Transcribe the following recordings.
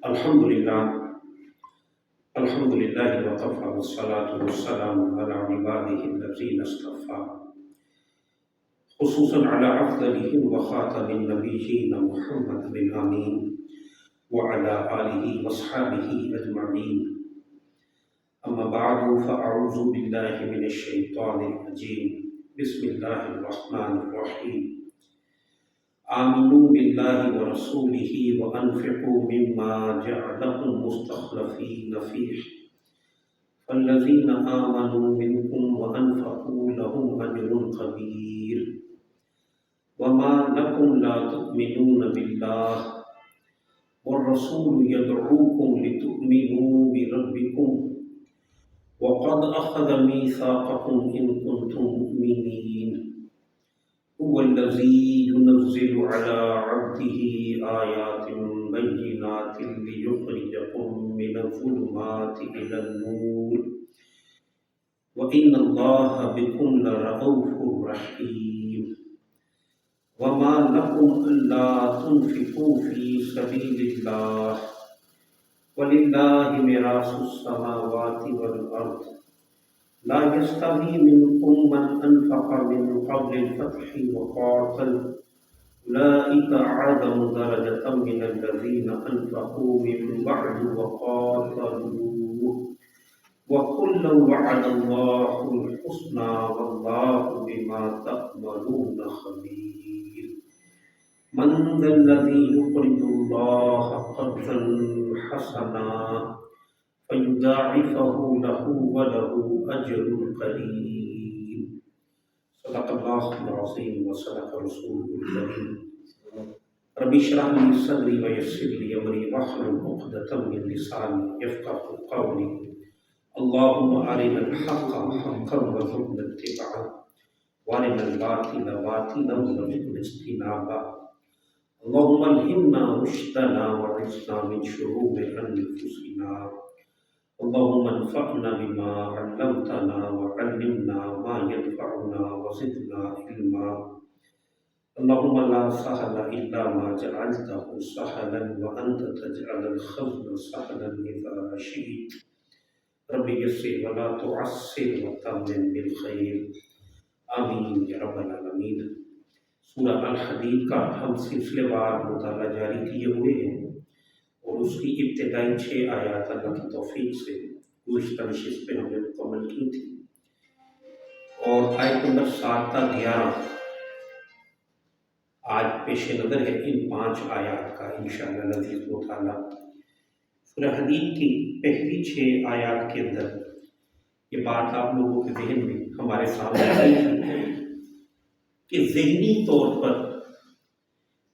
الحمد لله الحمد لله وكفى والصلاة والسلام على عباده الذين اصطفى خصوصا على أفضلهم وخاتم النبيين محمد الأمين وعلى آله وأصحابه أجمعين. أما بعد فأعوذ بالله من الشيطان الرجيم. بسم الله الرحمن الرحيم. آمنوا بالله ورسوله وأنفقوا مما جعلكم مستخلفين فيه فالذين آمنوا منكم وأنفقوا لهم أجر كبير وما لكم لا تؤمنون بالله والرسول يدعوكم لتؤمنوا بربكم وقد أخذ ميثاقكم إن كنتم مؤمنين هو الذي ينزل على عبده آيات بينات ليخرجكم من الظلمات إلى النور وإن الله بكم لرؤوف رحيم. وما لكم ألا تنفقوا في سبيل الله ولله ميراث السماوات والأرض لا يستوي منكم من أنفق من قبل الفتح وقاتل أولئك أعظم درجة من الذين أنفقوا من بعد وقاتلوا وكلا وعد الله الحسنى والله بما تعملون خبير. من ذا الذي يقرض الله قرضا حسنا فيضاعفه له وله أجر كريم. صدق الله العظيم وصدق رسوله الكريم. رب اشرح لي صدري ويسر لي أمري واحلل عقدة من لساني يفقهوا قولي. اللهم أرنا الحق حقا وارزقنا اتباعه وأرنا الباطل باطلا وارزقنا اجتنابه. اللهم ألهمنا رشدنا وعصمنا من شرور أنفسنا. اللهم انفعنا بما علمتنا وعلمنا ما ينفعنا وزدنا علما. اللهم لا سهل إلا ما جعلته سهلا وأنت تجعل الحزن سهلا إذا شئت. رب يسر ولا تعسر وتمم بالخير. آمین یا رب العالمین. سورہ الحدید کا ہم سلسلے وار مطالعہ جاری کیے ہوئے ہیں اور اس کی ابتدائی 6 آیات اللہ کی توفیق سے گزشتہ نشست پہ ہم نے مکمل کی تھی، اور آیت نمبر 7 تا 11 آج پیش نظر ہے ان 5 آیات کا انشاءاللہ لذیذ مطالعہ۔ سورہ حدید کی پہلی 6 آیات کے اندر یہ بات آپ لوگوں کے ذہن میں ہمارے سامنے آئی ہے کہ ذہنی طور پر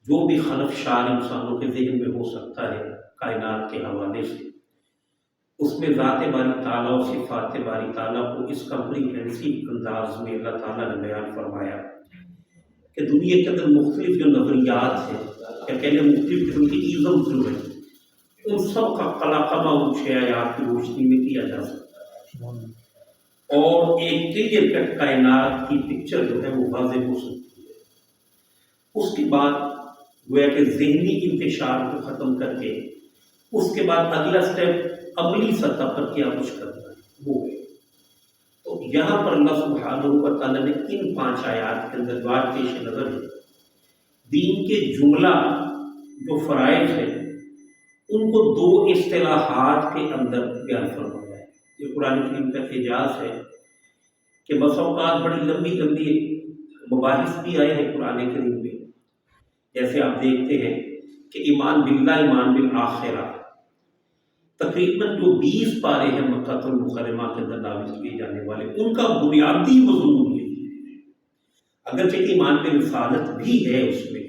جو بھی خلفشار انسانوں کے ذہن میں ہو سکتا ہے کائنات کے حوالے سے، اس میں ذات باری تعالیٰ اور صفات باری تعالیٰ کو اس کمپریہنسو انداز میں اللہ تعالیٰ نے بیان فرمایا کہ دنیا کے اندر مختلف جو نظریات ہیں یا کہنے مختلف قسم کی ایزم جو ہے ان سب کا قلاقمہ ان 6 آیات کی روشنی میں کیا جا سکتا ہے اور ایک کلیئر کٹ کائنات کی پکچر جو ہے وہ واضح ہو سکتی ہے۔ اس کے بعد گویا کہ ذہنی انتشار کو ختم کر کے اس کے بعد اگلا سٹیپ عملی سطح پر کیا کچھ کرنا ہے وہ ہے۔ تو یہاں پر اللہ سبحانہ و تعالیٰ نے ان 5 آیات کے اندر بات پیش نظر ہے دین کے جملہ جو فرائض ہیں ان کو 2 اصطلاحات کے اندر بیان فرمایا ہے۔ یہ قرآن کریم کا اعجاز ہے کہ بس اوقات بڑی لمبی لمبی مباحث بھی آئے ہیں قرآن کریم میں، جیسے آپ دیکھتے ہیں کہ ایمان باللہ، ایمان بالآخرہ، تقریباً جو 20 پارے ہیں مکہ المکرمہ کے اندر نازل کیے جانے والے، ان کا بنیادی مضمون یہی ہے۔ اگرچہ ایمان برسالت بھی ہے اس میں،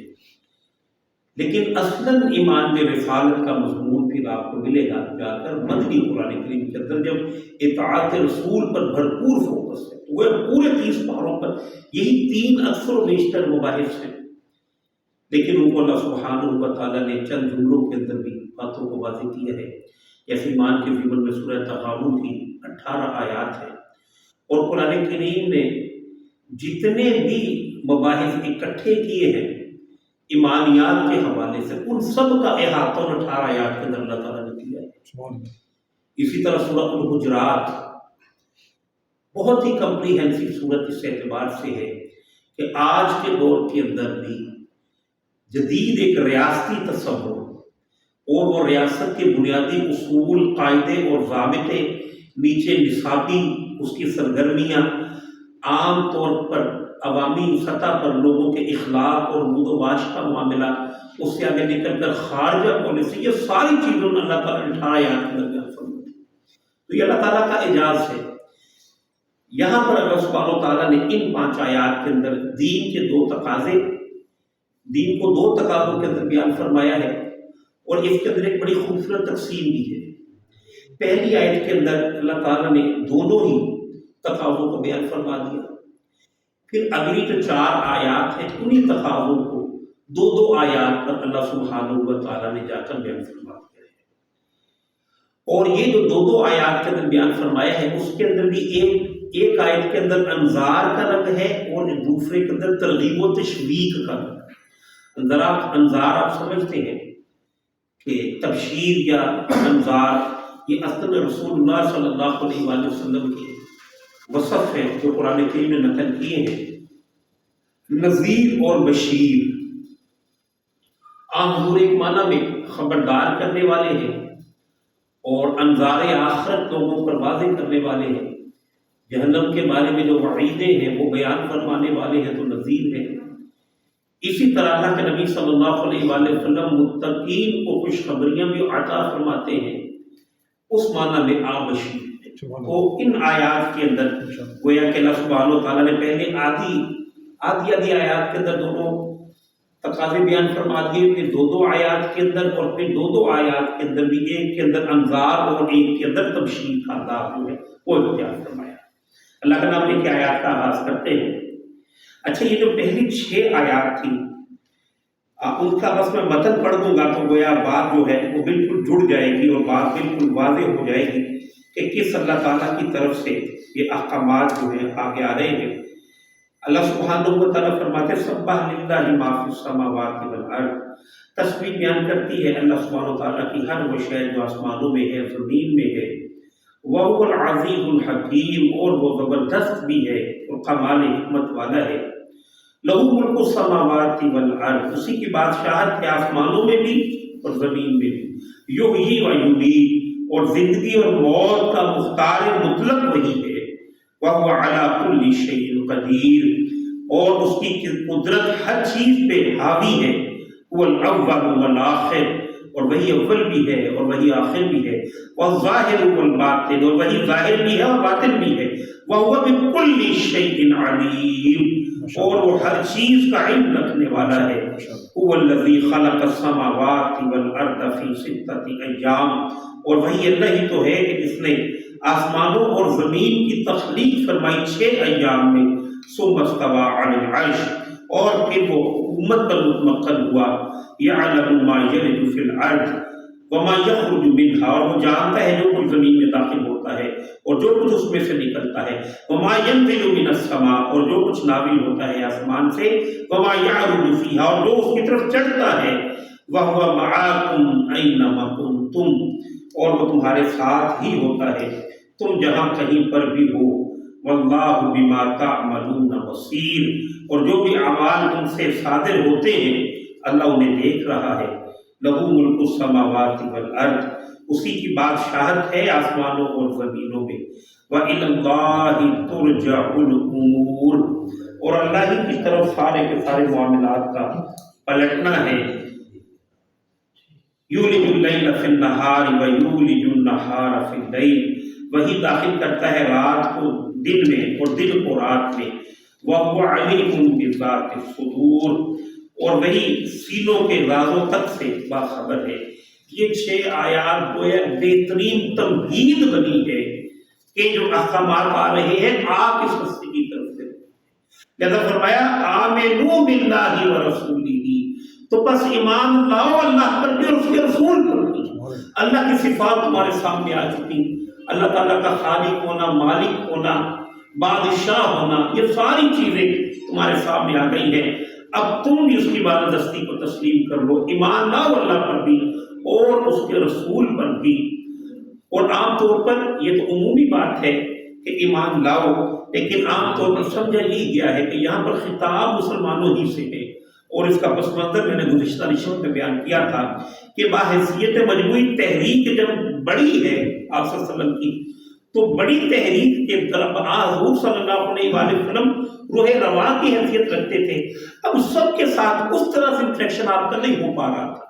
لیکن اصلاً ایمان برسالت کا مضمون پھر آپ کو ملے گا جا کر مدنی قرآن کریم کے اندر، جب اطاعت رسول پر بھرپور فوکس ہے تو وہ پورے 30 پاروں پر یہی 3 اکثر و بیشتر مباحث ہیں، لیکن ان کو اللہ سبحانہ و تعالیٰ نے چند جملوں کے اندر بھی باتوں کو واضح کیا ہے۔ جیسے ایمان کے ضمن میں سورہ تغابن کی 18 آیات ہے، اور قرآن کریم نے جتنے بھی مباحث اکٹھے کیے ہیں ایمانیات کے حوالے سے، ان سب کا احاطہ 18 آیات کے اندر اللہ تعالیٰ نے کیا ہے۔ اسی طرح سورۃ الحجرات بہت ہی کمپریہنسو سورت اس اعتبار سے ہے کہ آج کے دور کے اندر بھی جدید ایک ریاستی تصور اور وہ ریاست کے بنیادی اصول، قاعدے اور ضابطے، نیچے نصابی اس کی سرگرمیاں، عام طور پر عوامی سطح پر لوگوں کے اخلاق اور بود و باش کا معاملہ، اس سے آگے نکل کر خارجہ پالیسی، یہ ساری چیزوں میں اللہ تعالیٰ نے 18 آیات کے اندر بیان فرمائی۔ تو یہ اللہ تعالیٰ کا اعجاز ہے۔ یہاں پر اللہ سبحانہ و تعالیٰ نے ان 5 آیات کے اندر دین کے 2 تقاضے، دین کو 2 تقاضوں کے اندر بیان فرمایا ہے، اور اس کے اندر ایک بڑی خوبصورت تقسیم بھی ہے۔ پہلی آیت کے اندر اللہ تعالیٰ نے دونوں ہی تقاضوں کو بیان فرما دیا، پھر اگلی جو 4 آیات ہیں انہی تقاضوں کو 2 آیات پر اللہ سبحانہ و تعالیٰ نے جا کر بیان فرما دیا ہے۔ اور یہ جو 2 آیات کے اندر بیان فرمایا ہے، اس کے اندر بھی ایک آیت کے اندر انذار کا رنگ ہے اور دوسرے کے اندر ترغیب و تشویق کا رنگ ہے۔ انذار آپ سمجھتے ہیں کہ تبشیر یا انذار یہ اصل میں رسول اللہ صلی اللہ علیہ وآلہ وسلم کے وصف ہیں جو قرآن کریم نے نقل کیے ہیں۔ نذیر اور بشیر حضور ایک معنی میں خبردار کرنے والے ہیں، اور انذار آخرت لوگوں پر واضح کرنے والے ہیں۔ جہنم کے بارے میں جو وعیدیں ہیں وہ بیان فرمانے والے ہیں تو نذیر ہیں۔ اسی طرح اللہ کے نبی صلی اللہ علیہ وآلہ وسلم متقین کو خوشخبریاں بھی عطا فرماتے ہیں، اس معنی میں آپ بشیر ہیں۔ تو ان آیات کے اندر گویا کہ اللہ سبحانہ و تعالیٰ نے پہلے آدھی آیات کے اندر دونوں تقاضے بیان فرما دیے، پھر 2 آیات کے اندر، اور پھر 2 آیات کے اندر بھی ایک کے اندر انذار اور ایک کے اندر تبشیر کا انداز جو ہے وہ بیان فرمایا۔ اللہ کا نام لے کے آیات کا آغاز کرتے ہیں۔ اچھا، یہ جو پہلی 6 آیات تھی ان کا بس میں متن پڑھ دوں گا تو گویا بات جو ہے وہ بالکل جڑ جائے گی اور بات بالکل واضح ہو جائے گی کہ کس اللہ تعالیٰ کی طرف سے یہ احکامات جو ہیں آگے آ رہے ہیں۔ اللہ سبحانہ و تعالیٰ فرماتے ہیں سبح للہ ما فی السماوات والارض، تسبیح بیان کرتی ہے اللہ سبحانہ و تعالیٰ کی ہر وہ شے جو آسمانوں میں ہے، زمین میں ہے۔ وَهُوَ الْعَزِيزُ الْحَكِيمُ، اور وہ زبردست بھی ہے اور کمال حکمت والا ہے۔ لَهُ مُلْكُ السَّمَاوَاتِ وَالْأَرْضِ، اسی کی بادشاہت ہے آسمانوں میں بھی اور زمین میں بھی۔ یحیی و یمیت، اور زندگی اور موت کا مختار مطلق وہی ہے۔ وَهُوَ عَلَى كُلِّ شَيْءٍ قَدِيرٌ، اور اس کی قدرت ہر چیز پہ حاوی ہے۔ هُوَ الْأَوَّلُ وَالْآخِرُ، اور وہی اول بھی ہے اور وہی آخر بھی ہے۔ وَالظَّاهِرُ وَالْبَاطِنُ، اور وہی ظاہر بھی ہے اور باطن بھی ہے۔ وَهُوَ بِكُلِّ شَيْءٍ عَلِيمٌ، اور وہ ہر چیز کا علم رکھنے والا ہے۔ هُوَ الَّذِي خَلَقَ السَّمَاوَاتِ وَالْأَرْضَ فِي 6 أَيَّامٍ، اور وہی اللہ ہی تو ہے کہ جس نے آسمانوں اور زمین کی تخلیق فرمائی 6 ایام میں۔ ثُمَّ اسْتَوَىٰ عَلَى الْعَرْشِ، اور پھر وہ حکومت پر متمکن ہوا۔ يَعْلَمُ مَا يَلِجُ فِي الْأَرْضِ وَمَا يَخْرُجُ مِنْهَا، اور وہ جانتا ہے جو کچھ زمین میں داخل ہوتا ہے اور جو کچھ اس میں سے نکلتا ہے۔ وَمَا يَنزِلُ مِنَ السَّمَاءِ، اور جو کچھ نازل ہوتا ہے آسمان سے۔ وَمَا يَعْرُجُ فِيهَا، اور جو اس کی طرف چڑھتا ہے۔ وَهُوَ مَعَكُمْ أَيْنَمَا كُنتُمْ، اور وہ تمہارے ساتھ ہی ہوتا ہے تم جہاں کہیں پر بھی ہو۔ وَاللَّهُ بِمَا تَعْمَلُونَ بَصِيرٌ، اور جو بھی اعمال تم سے صادر ہوتے ہیں اللہ انہیں دیکھ رہا ہے۔ لَهُ مُلْكُ السَّمَاوَاتِ وَالْأَرْضِ، اسی کی بادشاہت ہے آسمانوں اور زمینوں میں۔ وَإِلَى اللَّهِ تُرْجَعُ الْأُمُورُ، اور اللہ ہی کی طرف سارے کے سارے معاملات کا پلٹنا ہے۔ یولج اللیل فی النہار ویولج النہار فی اللیل، وہی داخل کرتا ہے رات کو دن میں اور دن کو رات میں۔ وَهُوَ عَلِيمٌ بِذَاتِ الصُّدُورِ، اور وہی سینوں کے رازوں تک سے باخبر ہے۔ یہ 6 آیات گویا بہترین تمہید بنی ہے کہ جو احکامات آ رہے ہیں آپ اس ہستی کی طرف سے، لہذا فرمایا آمنوا باللہ ورسولہ، تو بس ایمان لاؤ اللہ پر بھی اور اس کے رسول پر بھی۔ اللہ کی صفات تمہارے سامنے آ چکی، اللہ تعالیٰ کا خالق ہونا، مالک ہونا، بادشاہ ہونا، یہ ساری چیزیں تمہارے سامنے آ گئی ہیں۔ اب تم بھی اس کی بالادستی کو تسلیم کر لو، ایمان لاؤ اللہ پر بھی اور اس کے رسول پر بھی۔ اور عام طور پر یہ تو عمومی بات ہے کہ ایمان لاؤ، لیکن عام طور پر سمجھا یہی گیا ہے کہ یہاں پر خطاب مسلمانوں ہی سے ہے، اور اس کا پس منظر میں نے گزشتہ نشست میں بیان کیا تھا کہ باحیثیت مجموعی تحریک جب بڑی ہے آپ صلی اللہ علیہ وسلم کی، تو بڑی تحریک کے طرف حضور صلی اللہ علیہ وآلہ وسلم روح رواں کی حیثیت رکھتے تھے۔ اب سب کے ساتھ اس طرح سے انٹریکشن آپ کا نہیں ہو پا رہا تھا،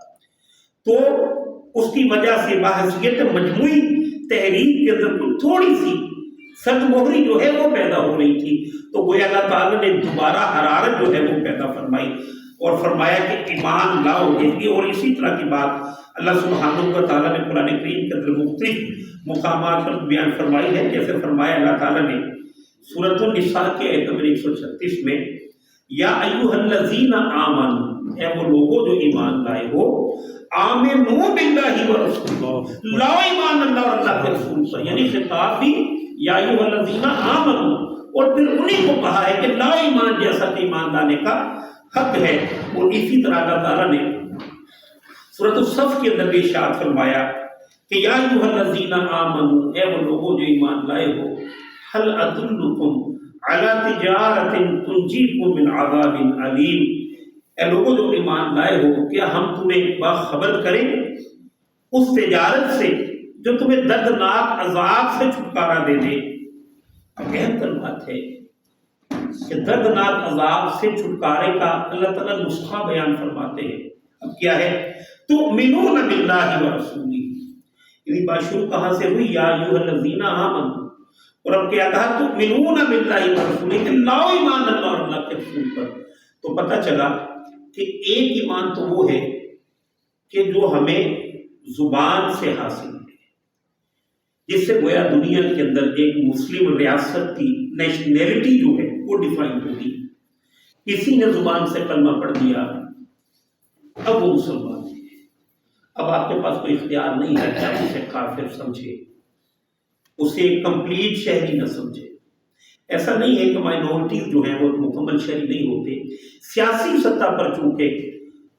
تو اس کی وجہ سے باحیثیت مجموعی تحریک کے اندر کچھ تھوڑی سی سد مہری جو ہے وہ پیدا ہو رہی تھی، تو گویا اللہ تعالیٰ نے دوبارہ حرارت جو ہے وہ پیدا فرمائی اور فرمایا کہ ایمان لاؤ۔ اور اسی طرح کی بات اللہ سبحانہ و تعالیٰ نے قرآن کریم کے اندر مختلف مقامات پر بیان فرمائی ہے، جیسے فرمایا اللہ تعالیٰ نے سورۃ النساء کے آیت نمبر 136 میں، یا ایھا الذین آمنوا، اے وہ لوگوں جو ایمان لائے ہو، آمنوا باللہ ورسولہ، لاؤ ایمان اللہ اور اللہ کے رسول پر، یعنی خطاب بھی یا ایھا الذین آمنوا، اور پھر انہیں کو کہا ہے کہ لاؤ ایمان جیسا کہ ایمان لانے کا حق ہے۔ اور اسی طرح اللہ تعالیٰ نے سورۃ الصف کے اندر بھی ارشاد فرمایا کہ یا ایھا الذین آمنوا، اے وہ لوگوں جو ایمان لائے ہو، هل ادلکم علی تجارۃ تنجیکم من عذاب علیم، اے لوگوں جو ایمان لائے ہو، کیا ہم تمہیں باخبر کریں اس تجارت سے جو تمہیں دردناک عذاب سے چھٹکارا دے دے۔ اہم تر بات ہے کہ دردناک عذاب سے چھٹکارے کا اللہ تعالیٰ نسخہ بیان فرماتے ہیں۔ اب کیا ہے؟ تؤمنون باللہ ورسولہ، یعنی بات شروع کہاں سے ہوئی؟ یا ایھا الذین آمنوا، اور اب کیا کہا؟ تؤمنون باللہ ورسولہ، کہ لاؤ ایمان اللہ اور اللہ کے رسول پر۔ تو پتہ چلا کہ ایک ایمان تو وہ ہے کہ جو ہمیں زبان سے حاصل ہے، جس سے گویا دنیا کے اندر ایک مسلم ریاست کی نیشنلٹی جو ہے وہ ڈیفائن ہوگی۔ کسی نے زبان سے کلمہ پڑھ دیا، اب وہ مسلمان ہے، اب آپ کے پاس کوئی اختیار نہیں ہے کہ آپ اسے کافر سمجھے، اسے کمپلیٹ شہری نہ سمجھے۔ ایسا نہیں ہے کہ مائنورٹیز جو ہیں وہ مکمل شہری نہیں ہوتے، سیاسی سطح پر چونکہ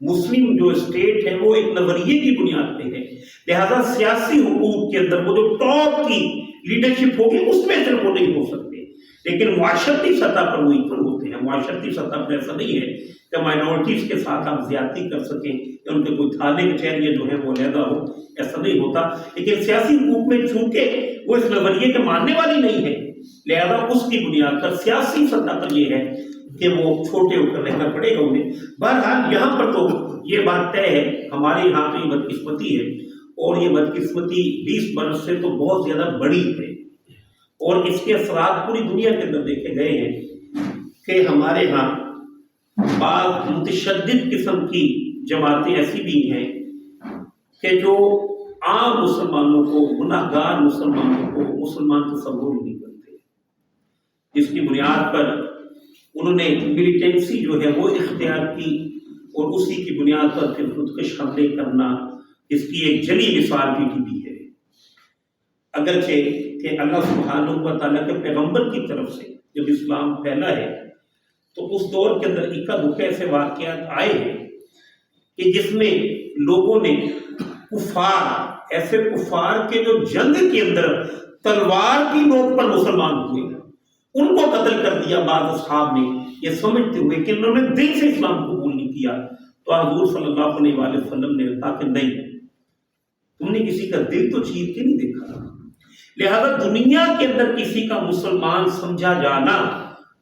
مسلم جو اسٹیٹ ہے وہ ایک نظریے کی بنیاد پہ ہے، لہذا سیاسی حقوق کے اندر وہ جو ٹاپ کی لیڈرشپ ہوگی اس میں صرف وہ نہیں ہو سکتے، لیکن معاشرتی سطح پر وہ ایکول ہوتے ہیں۔ معاشرتی سطح پر ایسا نہیں ہے کہ مائنورٹیز کے ساتھ آپ زیادتی کر سکیں یا ان کے کوئی تھانے کچہریاں جو ہیں وہ علیحدہ ہو، ایسا نہیں ہوتا، لیکن سیاسی حقوق میں چونکہ وہ اس نظریے کے ماننے والی نہیں ہے، لہذا اس کی بنیاد پر سیاسی سطح پر یہ ہے کہ وہ چھوٹے ہو کر رہنا پڑے گا انہیں۔ بہرحال یہاں پر تو یہ بات طے ہے، ہمارے یہاں تو یہ بدقسمتی ہے، اور یہ بدقسمتی 20 برس سے تو بہت زیادہ بڑی ہے، اور اس کے اثرات پوری دنیا کے اندر دیکھے گئے ہیں کہ ہمارے ہاں بعض متشدد قسم کی جماعتیں ایسی بھی ہیں کہ جو عام مسلمانوں کو، گناہ گار مسلمانوں کو مسلمان تصور ہی نہیں کرتے، جس کی بنیاد پر انہوں نے ملیٹنسی جو ہے وہ اختیار کی، اور اسی کی بنیاد پر پھر خودکش حملے کرنا، اس کی ایک جلی مثال PTP ہے۔ اگرچہ کہ اللہ سبحانہ و تعالیٰ کے پیغمبر کی طرف سے جب اسلام پھیلا ہے تو اس دور کے اندر اکا دکا ایسے واقعات آئے ہیں کہ جس میں لوگوں نے کفار، ایسے کفار کے جو جنگ کے اندر تلوار کی نوک پر مسلمان ہوئے، ان کو قتل کر دیا بعض اصحاب نے، یہ سمجھتے ہوئے کہ انہوں نے دل سے اسلام قبول نہیں کیا۔ تو حضور صلی اللہ علیہ وآلہ وسلم نے کہا کہ نہیں، تم نے کسی کا دل تو چیر کے نہیں دیکھا، لہذا دنیا کے اندر کسی کا مسلمان سمجھا جانا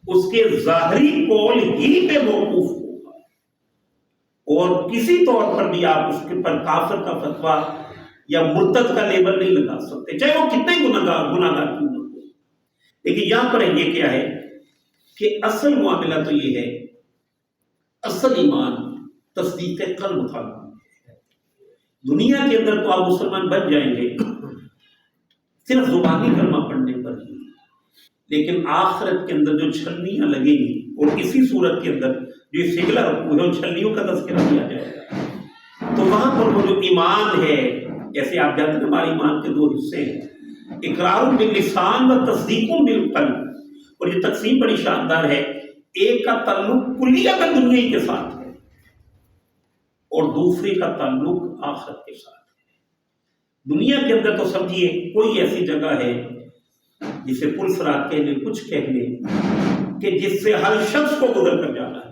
اس کے ظاہری قول ہی پہ موقوف ہوگا، اور کسی طور پر بھی آپ اس کے پر کافر کا فتویٰ یا مرتد کا لیبل نہیں لگا سکتے، چاہے وہ کتنے گناہگار کیوں نہ ہو۔ لیکن یہاں پر یہ کیا ہے کہ اصل معاملہ تو یہ ہے، اصل ایمان تصدیق قلب کا ہے۔ دنیا کے اندر تو آپ مسلمان بن جائیں گے صرف زبانی کلمہ پڑھنے پر ہی، لیکن آخرت کے اندر جو چھلنیاں لگیں گی، اور اسی صورت کے اندر جو سگلا رکھو ہے ان چھلنیوں کا تذکرہ کیا جائے گا، تو وہاں پر وہ جو ایمان ہے، جیسے آپ جانتے ہیں ہمارے ایمان کے 2 حصے ہیں، اقرار باللسان و تصدیق بالقلب، اور یہ تقسیم بڑی شاندار ہے۔ ایک کا تعلق کلیت دنیا کے ساتھ ہے اور دوسری کا تعلق آخرت کے ساتھ ہے۔ دنیا کے اندر تو سمجھیے کوئی ایسی جگہ ہے جسے پل صراط کہہ لیں، کچھ کہہ لیں، کہ جس سے ہر شخص کو گزر کر جانا ہے،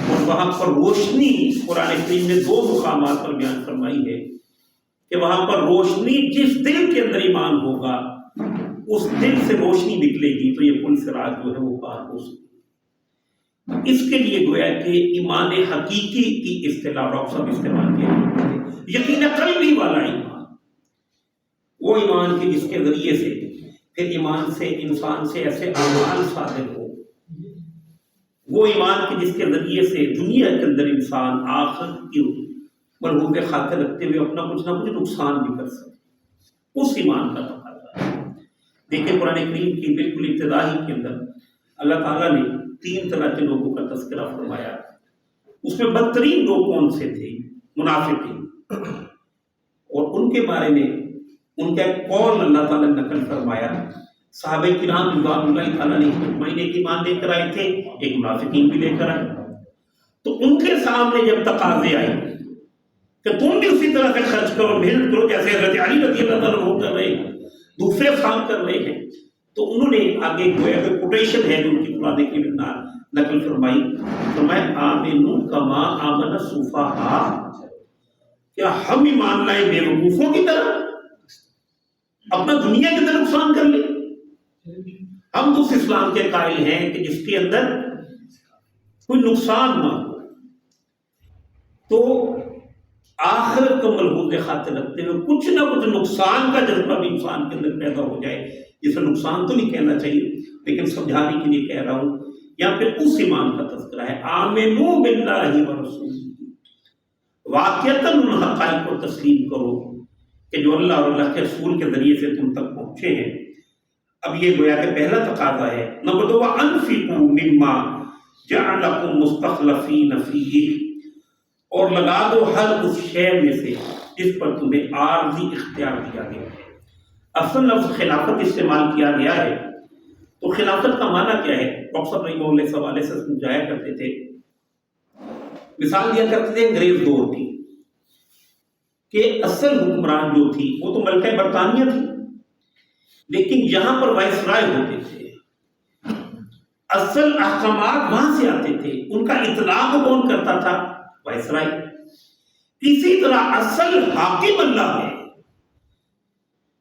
اور وہاں پر روشنی قرآن کریم نے 2 مقامات پر بیان فرمائی ہے کہ وہاں پر روشنی جس دل کے اندر ایمان ہوگا اس دل سے روشنی نکلے گی تو یہ پل صراط جو ہے وہ پار ہو سکے۔ اس کے لیے گویا کہ ایمان حقیقی کی اصطلاح ڈاکٹر صاحب استعمال کیا، یقین قلبی والا ایمان، وہ ایمان کے جس کے ذریعے سے پھر ایمان سے انسان سے ایسے اعمال صادر ہو، وہ ایمان کے جس کے ذریعے سے دنیا کے اندر انسان آخرت کی ملحوظ خاطر رکھتے ہوئے اپنا کچھ نہ کچھ نقصان بھی کر سکے، اس ایمان کا تقاضا ہے۔ دیکھیں قرآن کریم کی بالکل ابتدائی کے اندر اللہ تعالیٰ نے 3 طرح کے لوگوں کا تذکرہ فرمایا، اس میں بدترین لوگ کون سے تھے؟ منافقین، اور ان کے بارے میں ان کا ایک قول اللہ تعالیٰ نے نقل فرمایا، صحابہ کرام رضوان اللہ تعالیٰ نے مجمعین ایک ایمان لے کر آئے تھے، ایک منافقین بھی لے کر آئے، تو ان کے سامنے جب تقاضے آئے کہ تم بھی اسی طرح سے خرچ کرو، محنت کرو جیسے حضرت علی رضی اللہ تعالیٰ کر رہے ہیں، دوسرے کام کر رہے ہیں، تو انہوں نے آگے گویا کہ کوٹیشن ہے جو ان کی قرآن کی نقل فرمایا آمنوا کما آمن السفہاء، کیا ہم ایمان لائے بے وقوفوں کی طرح اپنا دنیا کے اندر نقصان کر لیں؟ ہم تو اس اسلام کے قائل ہیں کہ جس کے اندر کوئی نقصان نہ ہو، تو آخرت کو ملحوظ خاطر رکھتے ہوئے کچھ نہ کچھ نقصان کا جذبہ بھی انسان کے اندر پیدا ہو جائے، جسے نقصان تو نہیں کہنا چاہیے لیکن سمجھانے کے لیے کہہ رہا ہوں، یہاں پہ اس ایمان کا تذکرہ ہے آمنوا باللہ ورسولہ، واقعتاً ان حقائق کو تسلیم کرو کہ جو اللہ اور اللہ کے رسول کے ذریعے سے تم تک پہنچے ہیں۔ اب یہ گویا کہ پہلا تقاضا ہے۔ نمبر 2 وَأَنفِقُوا مِمَّا جَعَلَكُم مُسْتَخْلَفِينَ فِيهِ، اور لگا دو ہر اس شے میں سے جس پر تمہیں عارضی اختیار دیا گیا ہے۔ اصل لفظ خلافت استعمال کیا گیا ہے، تو خلافت کا معنی کیا ہے؟ ڈاکٹر صاحب رحمہ اللہ اس حوالے سے سمجھایا کرتے تھے، مثال دیا کرتے تھے انگریز دور کی، کہ اصل حکمران جو تھی وہ تو ملکہ برطانیہ تھی، لیکن یہاں پر وائسرائے ہوتے تھے، اصل احکامات وہاں سے آتے تھے، ان کا اطلاق کون کرتا تھا؟ وائسرائے۔ اسی طرح اصل حاکم اللہ ہے،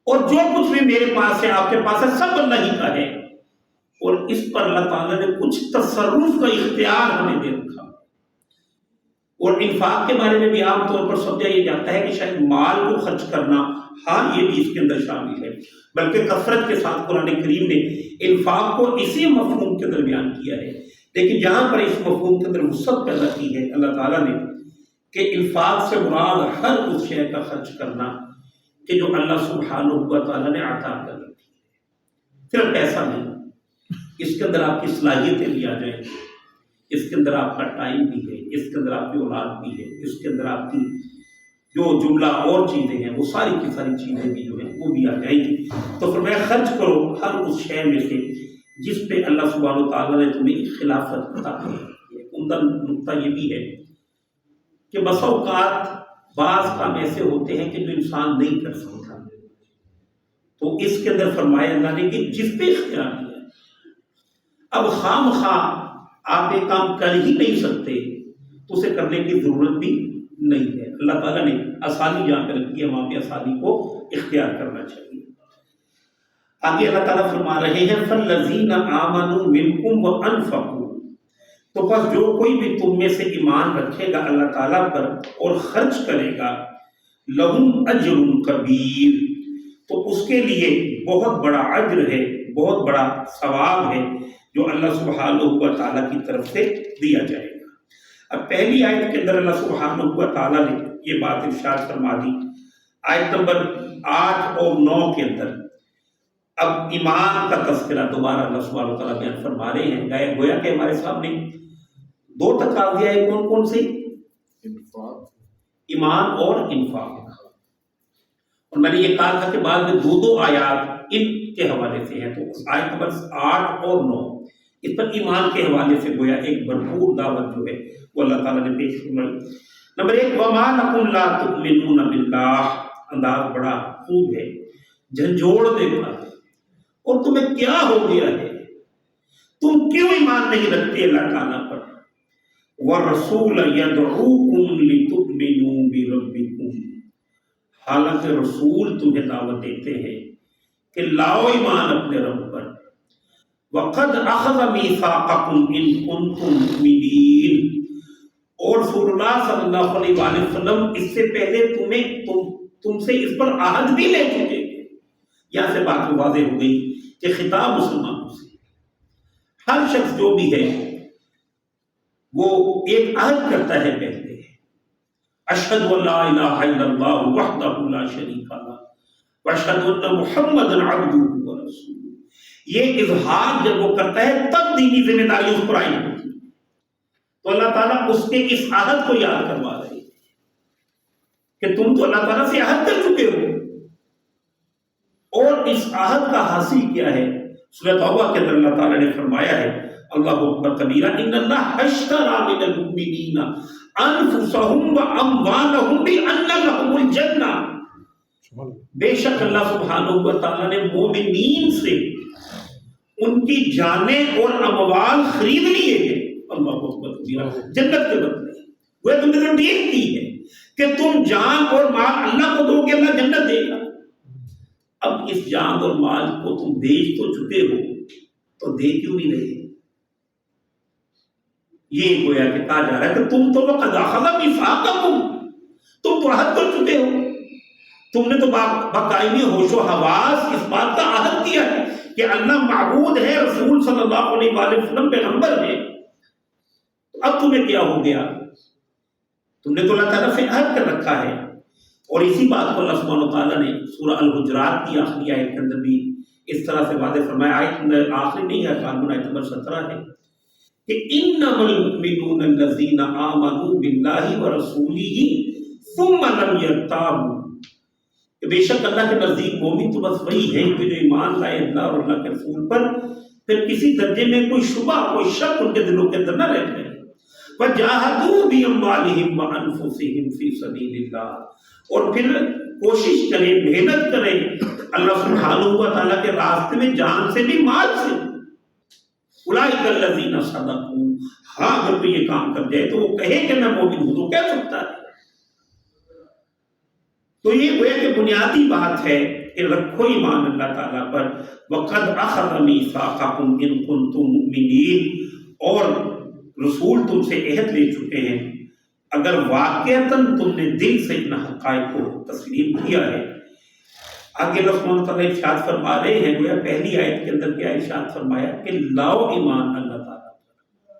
اور جو کچھ بھی میرے پاس ہے آپ کے پاس ہے سب اللہ ہی کا ہے، اور اس پر اللہ تعالیٰ نے کچھ تصرف کا اختیار ہمیں دے رکھا۔ اور انفاق کے بارے میں بھی عام طور پر سمجھا یہ جاتا ہے کہ شاید مال کو خرچ کرنا، ہاں یہ بھی اس کے اندر شامل ہے، بلکہ کثرت کے ساتھ قرآن کریم نے انفاق کو اسی مفہوم کے اندر بیان کیا ہے، لیکن جہاں پر اس مفہوم کے اندر وسعت پیدا کی ہے اللہ تعالیٰ نے کہ انفاق سے مراد ہر اس شے کا خرچ کرنا کہ جو اللہ سبحانہ و تعالیٰ نے عطا کر رکھی ہے، صرف پیسہ نہیں، اس کے اندر آپ کی صلاحیتیں بھی آ جائیں، اس کے اندر آپ کا ٹائم بھی ہے، اس کے اندر آپ کی اولاد بھی ہے، اس کے اندر آپ کی جو جملہ اور چیزیں ہیں وہ ساری کی ساری چیزیں بھی جو ہیں وہ بھی آ جائیں گی۔ تو فرمایا خرچ کرو ہر اس شے میں سے جس پہ اللہ سبحانہ و تعالیٰ نے تمہیں خلافت عطا کی ہے۔ عمدہ نقطہ یہ بھی ہے کہ بسا اوقات بعض کام ایسے ہوتے ہیں کہ جو انسان نہیں کر سکتا، تو اس کے اندر فرمایا اللہ نے کہ جس پہ اختیار دیا، اب خام خواہ آپ ایک کام کر ہی نہیں سکتے تو اسے کرنے کی ضرورت بھی نہیں ہے۔ اللہ تعالیٰ نے آسانی جہاں پہ رکھی ہے وہاں پہ آسانی کو اختیار کرنا چاہیے۔ آگے اللہ تعالیٰ فرما رہے ہیں فَالَّذِينَ آمَنُوا مِنْكُمْ وَأَنفَقُوا، تو بس جو کوئی بھی تم میں سے ایمان رکھے گا اللہ تعالیٰ پر اور خرچ کرے گا، لَهُمْ أَجْرٌ كَبِيرٌ، تو اس کے لیے بہت بڑا اجر ہے، بہت بڑا ثواب ہے جو اللہ سبحانہ و تعالیٰ کی طرف سے دیا جائے گا۔ اب پہلی آیت کے اندر اللہ سبحانہ و تعالیٰ نے یہ بات ارشاد فرما دی، آیت نمبر 8 اور 9 کے اندر اب ایمان کا تذکرہ دوبارہ اللہ سبحانہ و تعالیٰ بیان فرما رہے ہیں۔ گویا کہ ہمارے سامنے 2 تقاضے آئے، کون کون سے؟ ایمان اور انفاق، اور میں نے یہ کہا تھا کہ بعد میں 2 آیات ان کے حوالے سے ہیں، تو آیت نمبر 8 اور 9 اس پر ایمان کے حوالے سے گویا ایک بھرپور دعوت جو ہے وہ اللہ تعالیٰ نے پیش فرمائی۔ نمبر ایک، وَمَا لَكُمْ لَا تُؤْمِنُونَ بِاللَّهِ، انداز بڑا خوب ہے، جھنجھوڑ دیتا ہے، اور تمہیں کیا ہو گیا ہے، تم کیوں ایمان نہیں رکھتے اللہ تعالیٰ پر؟ وَالرَّسُولَ يَدْعُوكُمْ لِتُؤْمِنُوا بِرَبِّكُمْ، حالانکہ رسول تمہیں دعوت دیتے ہیں کہ لاؤ ایمان اپنے رب پر۔ وَقَدْ أَخَذَ مِيثَاقَكُمْ إِن كُنتُم مُّؤْمِنِينَ، اور رسول اللہ صلی اللہ علیہ وآلہ وسلم اس سے پہلے تم سے اس پر عہد بھی لے چکے ہیں۔ یہاں سے بات واضح ہو گئی کہ خطاب مسلمانوں سے، ہر شخص جو بھی ہے وہ ایک عہد کرتا ہے پہلے، اشہد ان لا الہ الا اللہ وحدہ لا شریک لہ واشہد ان محمدا عبدہ ورسولہ، یہ اظہار جب وہ کرتا ہے تب دینی ذمہ داری اس پر عائد ہوتی ہے۔ تو اللہ تعالیٰ اس کے اس عہد کو یاد کروا رہے ہیں کہ تم تو اللہ تعالیٰ سے عہد کر چکے ہو، اور اس عہد کا حاصل کیا ہے؟ سورۃ توبہ کے اندر اللہ تعالیٰ نے فرمایا ہے، اللہ اکبر کبیرہ، ان اللہ اشتری من المؤمنین انفسهم واموالهم بان لهم الجنہ، بے شک اللہ سبحانہ و تعالیٰ نے مومنین سے ان کی جانیں اور اموال خرید لیے ہیں، اللہ اکبر کبیرہ، جنت کے بدلے۔ وہ تم نے تو ڈیل کی ہے کہ تم جان اور مال اللہ کو دو گے، اللہ جنت دے گا۔ اب اس جان اور مال کو تم بیچ تو چکے ہو، تو دے کیوں نہیں رہے؟ یہ گویا کہ کہا جا رہا ہے کہ تم تو وَقَدْ أَخَذَ مِيثَاقَكُمْ، تم تو عہد کر چکے ہو، تم نے تو باقاعدگی ہوش و حواس اس بات کا عہد کیا ہے کہ اللہ معبود ہے، رسول صلی اللہ علیہ وآلہ وسلم پیغمبر ہے۔ اب تمہیں کیا ہو گیا؟ تم نے تو اللہ تعالیٰ سے عہد کر رکھا ہے۔ اور اسی بات کو اللہ سبحانہ وتعالیٰ نے سورہ الحجرات کی آخری آیت کے اندر بھی اس طرح سے واضح فرمایا، آیت آخری نہیں ہے، قانون آیت نمبر 17 ہے کہ انما المؤمنون الذین آمنوا باللہ ورسولہ ثم لم یرتابوا، کہ بے شک اللہ کے نزدیک مومن تو بس وہی ہے کہ جو ایمان لائے اللہ اور اللہ کے رسول پر، پھر کسی درجے میں کوئی شبہ کوئی شک ان کے دلوں کے اندر نہ رہ جائے۔ وَجَاهَدُوا بِأَمْوَالِهِمْ وَأَنفُسِهِمْ فِي سَبِيلِ اللَّهِ، اور پھر کوشش کریں، محنت کریں اللہ سبحانہ و تعالیٰ کے راستے میں، جان سے بھی مال سے۔ اولئک الذین صدقوا، ہاں اگر کوئی یہ کام کر جائے تو وہ کہے کہ میں مومن ہوں تو کہہ سکتا ہے۔ تو یہ گویا کہ بنیادی بات ہے کہ رکھو ایمان اللہ تعالیٰ پر۔ وَقَدْ أَخَذَ مِيثَاقَكُمْ إِن كُنتُم مُّؤْمِنِينَ، اور رسول تم سے عہد لے چکے ہیں اگر واقعتاً تم نے دل سے ان حقائق کو تسلیم کیا ہے۔ آگے اللہ سبحانہ وتعالیٰ ارشاد فرما رہے ہیں، گویا پہلی آیت کے اندر کیا ارشاد فرمایا کہ لاؤ ایمان اللہ تعالیٰ پر۔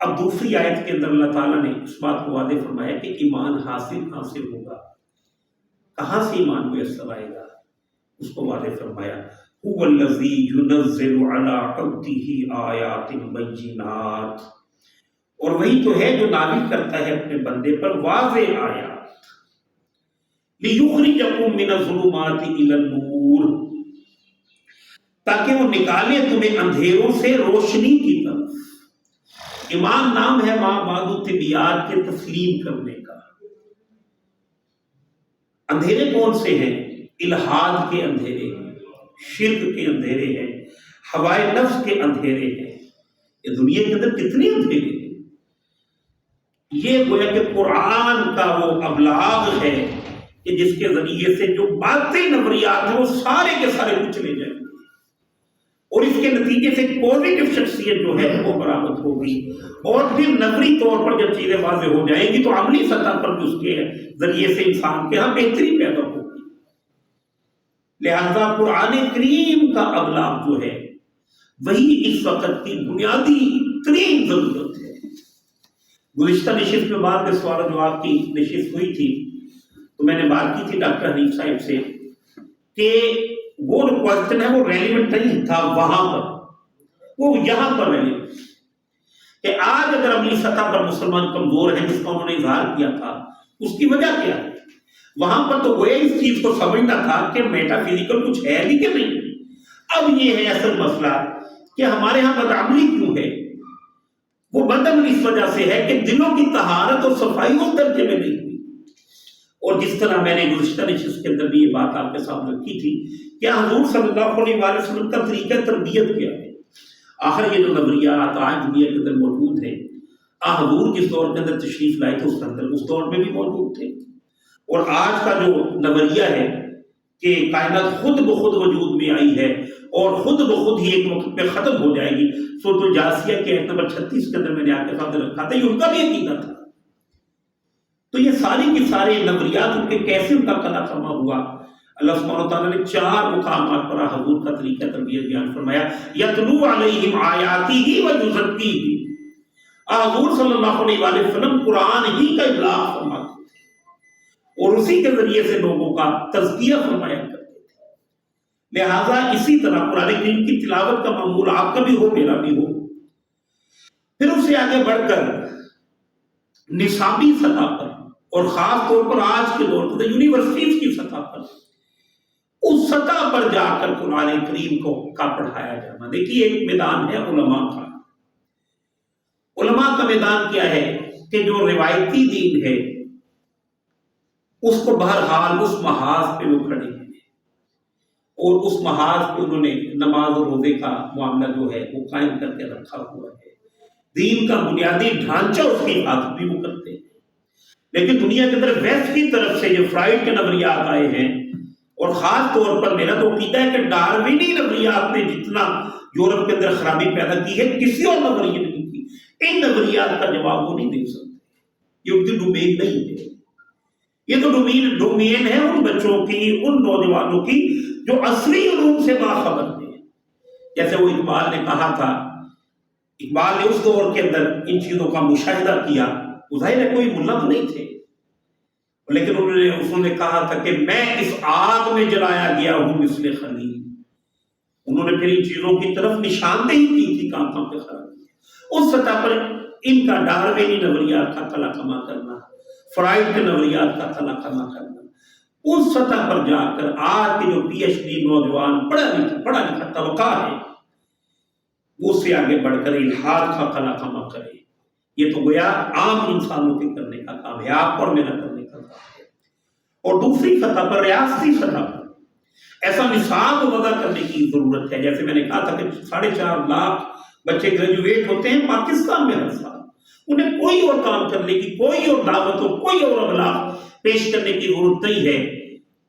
اب دوسری آیت کے اندر اللہ تعالیٰ نے اس بات کو واضح فرمایا کہ ایمان حاصل کہاں سے ہوگا، کہاں سے ایمان میسر آئے گا، اس کو واضح فرمایا، هو الذی ينزل علی عبدہ آیات بینات، اور وہی تو ہے جو نازل کرتا ہے اپنے بندے پر واضح آیات، لِيُخْرِجَكُم مِّنَ الظُّلُمَاتِ إِلَى النُّورِ، تاکہ وہ نکالے تمہیں اندھیروں سے روشنی کی طرف۔ ایمان نام ہے ماں بعد الطبیعات کے تسلیم کرنے کا۔ اندھیرے کون سے ہیں؟ الحاد کے اندھیرے ہیں، شرک کے اندھیرے ہیں، ہوائے نفس کے اندھیرے ہیں۔ یہ دنیا کے اندر کتنے اندھیرے ہیں؟ یہ گویا کہ قرآن کا وہ ابلاغ ہے کہ جس کے ذریعے سے جو باطل نظریات ہیں وہ سارے کے سارے کچلے جائیں گے، اور اس کے نتیجے سے پازیٹو شخصیت جو ہے وہ برآمد ہوگی، اور پھر نظری طور پر جب چیزیں واضح ہو جائیں گی تو عملی سطح پر بھی اس کے ذریعے سے انسان کے ہاں بہتری پیدا ہوگی۔ لہذا قرآن کریم کا ابلاغ جو ہے وہی اس وقت کی بنیادی ترین ضرورت ہے۔ گزشتہ نشست میں بعد میں سوال و جواب کی نشست ہوئی تھی تو میں نے بات کی تھی ڈاکٹر حنیف صاحب سے کہ وہ جو کوشچن ہے وہ ریلیونٹ نہیں تھا وہاں پر، وہ یہاں پر ریلیونٹ کہ آج اگر عملی سطح پر مسلمان کمزور ہیں جس کا انہوں نے اظہار کیا تھا، اس کی وجہ کیا ہے؟ وہاں پر تو وہ اس چیز کو سمجھنا تھا کہ میٹا فزیکل کچھ ہے بھی کہ نہیں۔ اب یہ ہے اصل مسئلہ کہ ہمارے ہاں بدعملی کیوں ہے؟ وہ بدعملی اس وجہ سے ہے کہ دلوں کی طہارت اور صفائی اس درجے میں نہیں ہوئی۔ اور جس طرح میں نے گزشتہ نشست کے اندر بھی یہ بات آپ کے سامنے رکھی تھی کہ حضور صلی اللہ علیہ وآلہ وسلم کا طریقہ تربیت کیا ہے۔ آخر یہ جو نظریات آج دنیا کے اندر موجود ہیں، حضور جس دور کے اندر تشریف لائے تھے اس دور میں بھی موجود تھے، اور آج کا جو نظریہ ہے کہ کائنات خود بخود وجود میں آئی ہے اور خود بخود ہی ایک وقت پہ ختم ہو جائے گی۔ سورۃ الجاثیہ کے آیت نمبر 36 کے اندر میں نے آپ کے سامنے رکھا تھا، یہ ان کا بھی عقیدہ تھا۔ تو یہ ساری کی سارے نظریات ان کے کیسے ان کا کلا کما ہوا؟ اللہ سبحانہ و تعالیٰ نے 4 مقامات پر حضور کا طریقہ تربیت بیان فرمایا۔ یتلو علیہم آیاتہ ویزکیہم، حضور صلی اللہ علیہ وآلہ وسلم قرآن ہی کا ابلاغ فرماتے تھے اور اسی کے ذریعے سے لوگوں کا تزکیہ فرمایا کرتے تھے۔ لہٰذا اسی طرح قرآن کریم کی تلاوت کا معمول آپ کا بھی ہو، میرا بھی ہو۔ پھر اس سے آگے بڑھ کر نصابی سطح پر اور خاص طور پر آج کے دور کے یونیورسٹیز کی سطح پر، اس سطح پر جا کر قرآن کریم کا پڑھایا جانا۔ دیکھیے ایک میدان ہے علماء کا۔ علماء کا میدان کیا ہے کہ جو روایتی دین ہے اس کو بہرحال اس محاذ پہ وہ کھڑے ہیں اور اس محاذ پہ انہوں نے نماز اور روزے کا معاملہ جو ہے وہ قائم کر کے رکھا ہوا ہے۔ دین کا بنیادی ڈھانچہ اس کی حفاظت بھی وہ کرتے ہیں۔ لیکن دنیا کے اندر ویسٹ کی طرف سے جو فرائڈ کے نظریات آئے ہیں، اور خاص طور پر میرا تو عقیدہ ہے کہ ڈاروینی نظریات نے جتنا یورپ کے اندر خرابی پیدا کی ہے کسی اور نظریے نے نہیں کی۔ ان نظریات کا جواب وہ نہیں دے سکتے، یہ ان کی ڈومین نہیں ہے۔ یہ تو ڈومین ہے ان بچوں کی، ان نوجوانوں کی جو اصلی علوم سے باخبر ہیں۔ جیسے وہ اقبال نے کہا تھا، اقبال نے اس دور کے اندر ان چیزوں کا مشاہدہ کیا، ظاہر ہے کوئی ملا تو نہیں تھے، لیکن انہوں نے کہا تھا کہ میں اس آگ میں جلایا گیا ہوں مثل خلیل۔ انہوں نے پھر ان چیزوں کی طرف نشاندہی کی تھی کہاں کہاں پہ خرابی ہے۔ اس سطح پر ان کا ڈاروینی نظریات کا کلا کما کرنا، فرائڈ کے نظریات کا کلا کما کرنا، اس سطح پر جا کر آج کے جو پی ایچ ڈی نوجوان پڑھا لکھا طبقہ ہے وہ اس سے آگے بڑھ کر الحاد کا کلا کما کرے، یہ تو گویا عام انسانوں کے کرنے کا کام ہے، آپ اور میرا کرنے کا کام ہے۔ اور دوسری سطح پر ریاستی سطح پر ایسا نصاب وضع کرنے کی ضرورت ہے۔ جیسے میں نے کہا تھا کہ 4.5 لاکھ بچے گریجویٹ ہوتے ہیں پاکستان میں ہر سال، انہیں کوئی اور کام کرنے کی، کوئی اور دعوت اور کوئی اور ابلاغ پیش کرنے کی ضرورت نہیں ہے۔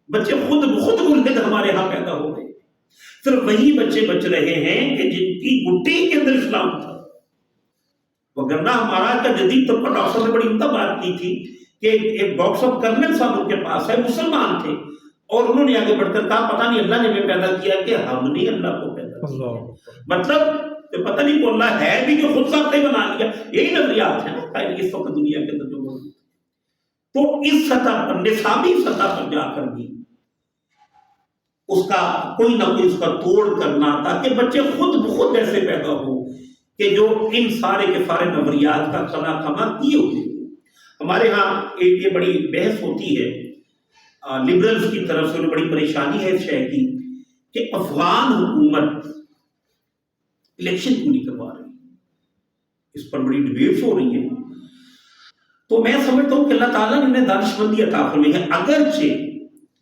بچے خود بخود ملحد ہمارے ہاں پیدا ہو گئے، صرف وہی بچے بچ رہے ہیں کہ جن کی گٹی کے اندر اسلام تھا، وگرنہ ہمارا کا جدید طبقہ ڈاکٹر نے بڑی عمدہ بات کی تھی کہ ایک باکس آف کرنل صاحب ان کے پاس ہے، مسلمان تھے، اور انہوں نے آگے بڑھ کر کہا پتہ نہیں اللہ نے ہمیں پیدا کیا کہ ہم نے اللہ کو پیدا کیا۔ مطلب پتہ نہیں کو اللہ ہے بھی جو خود ساختہ بنا لیا۔ یہی نظریات ہیں نا اس وقت دنیا کے اندر جو موجود۔ تو اس سطح پر، نصابی سطح پر جا کر بھی اس کا کوئی نہ کوئی اس کا توڑ کرنا، تاکہ بچے خود بخود ایسے پیدا ہو کہ جو ان سارے کے سارے نظریات کا کلا کما کیے ہوتے ہیں۔ ہمارے ہاں ایک یہ بڑی بحث ہوتی ہے لبرلز کی طرف سے، بڑی پریشانی ہے اس شے کی کہ افغان حکومت الیکشن کیوں نہیں کروا رہی، اس پر بڑی ڈیبیٹس ہو رہی ہیں۔ تو میں سمجھتا ہوں کہ اللہ تعالیٰ نے انہیں دانشمندی عطا فرمائی ہے، اگرچہ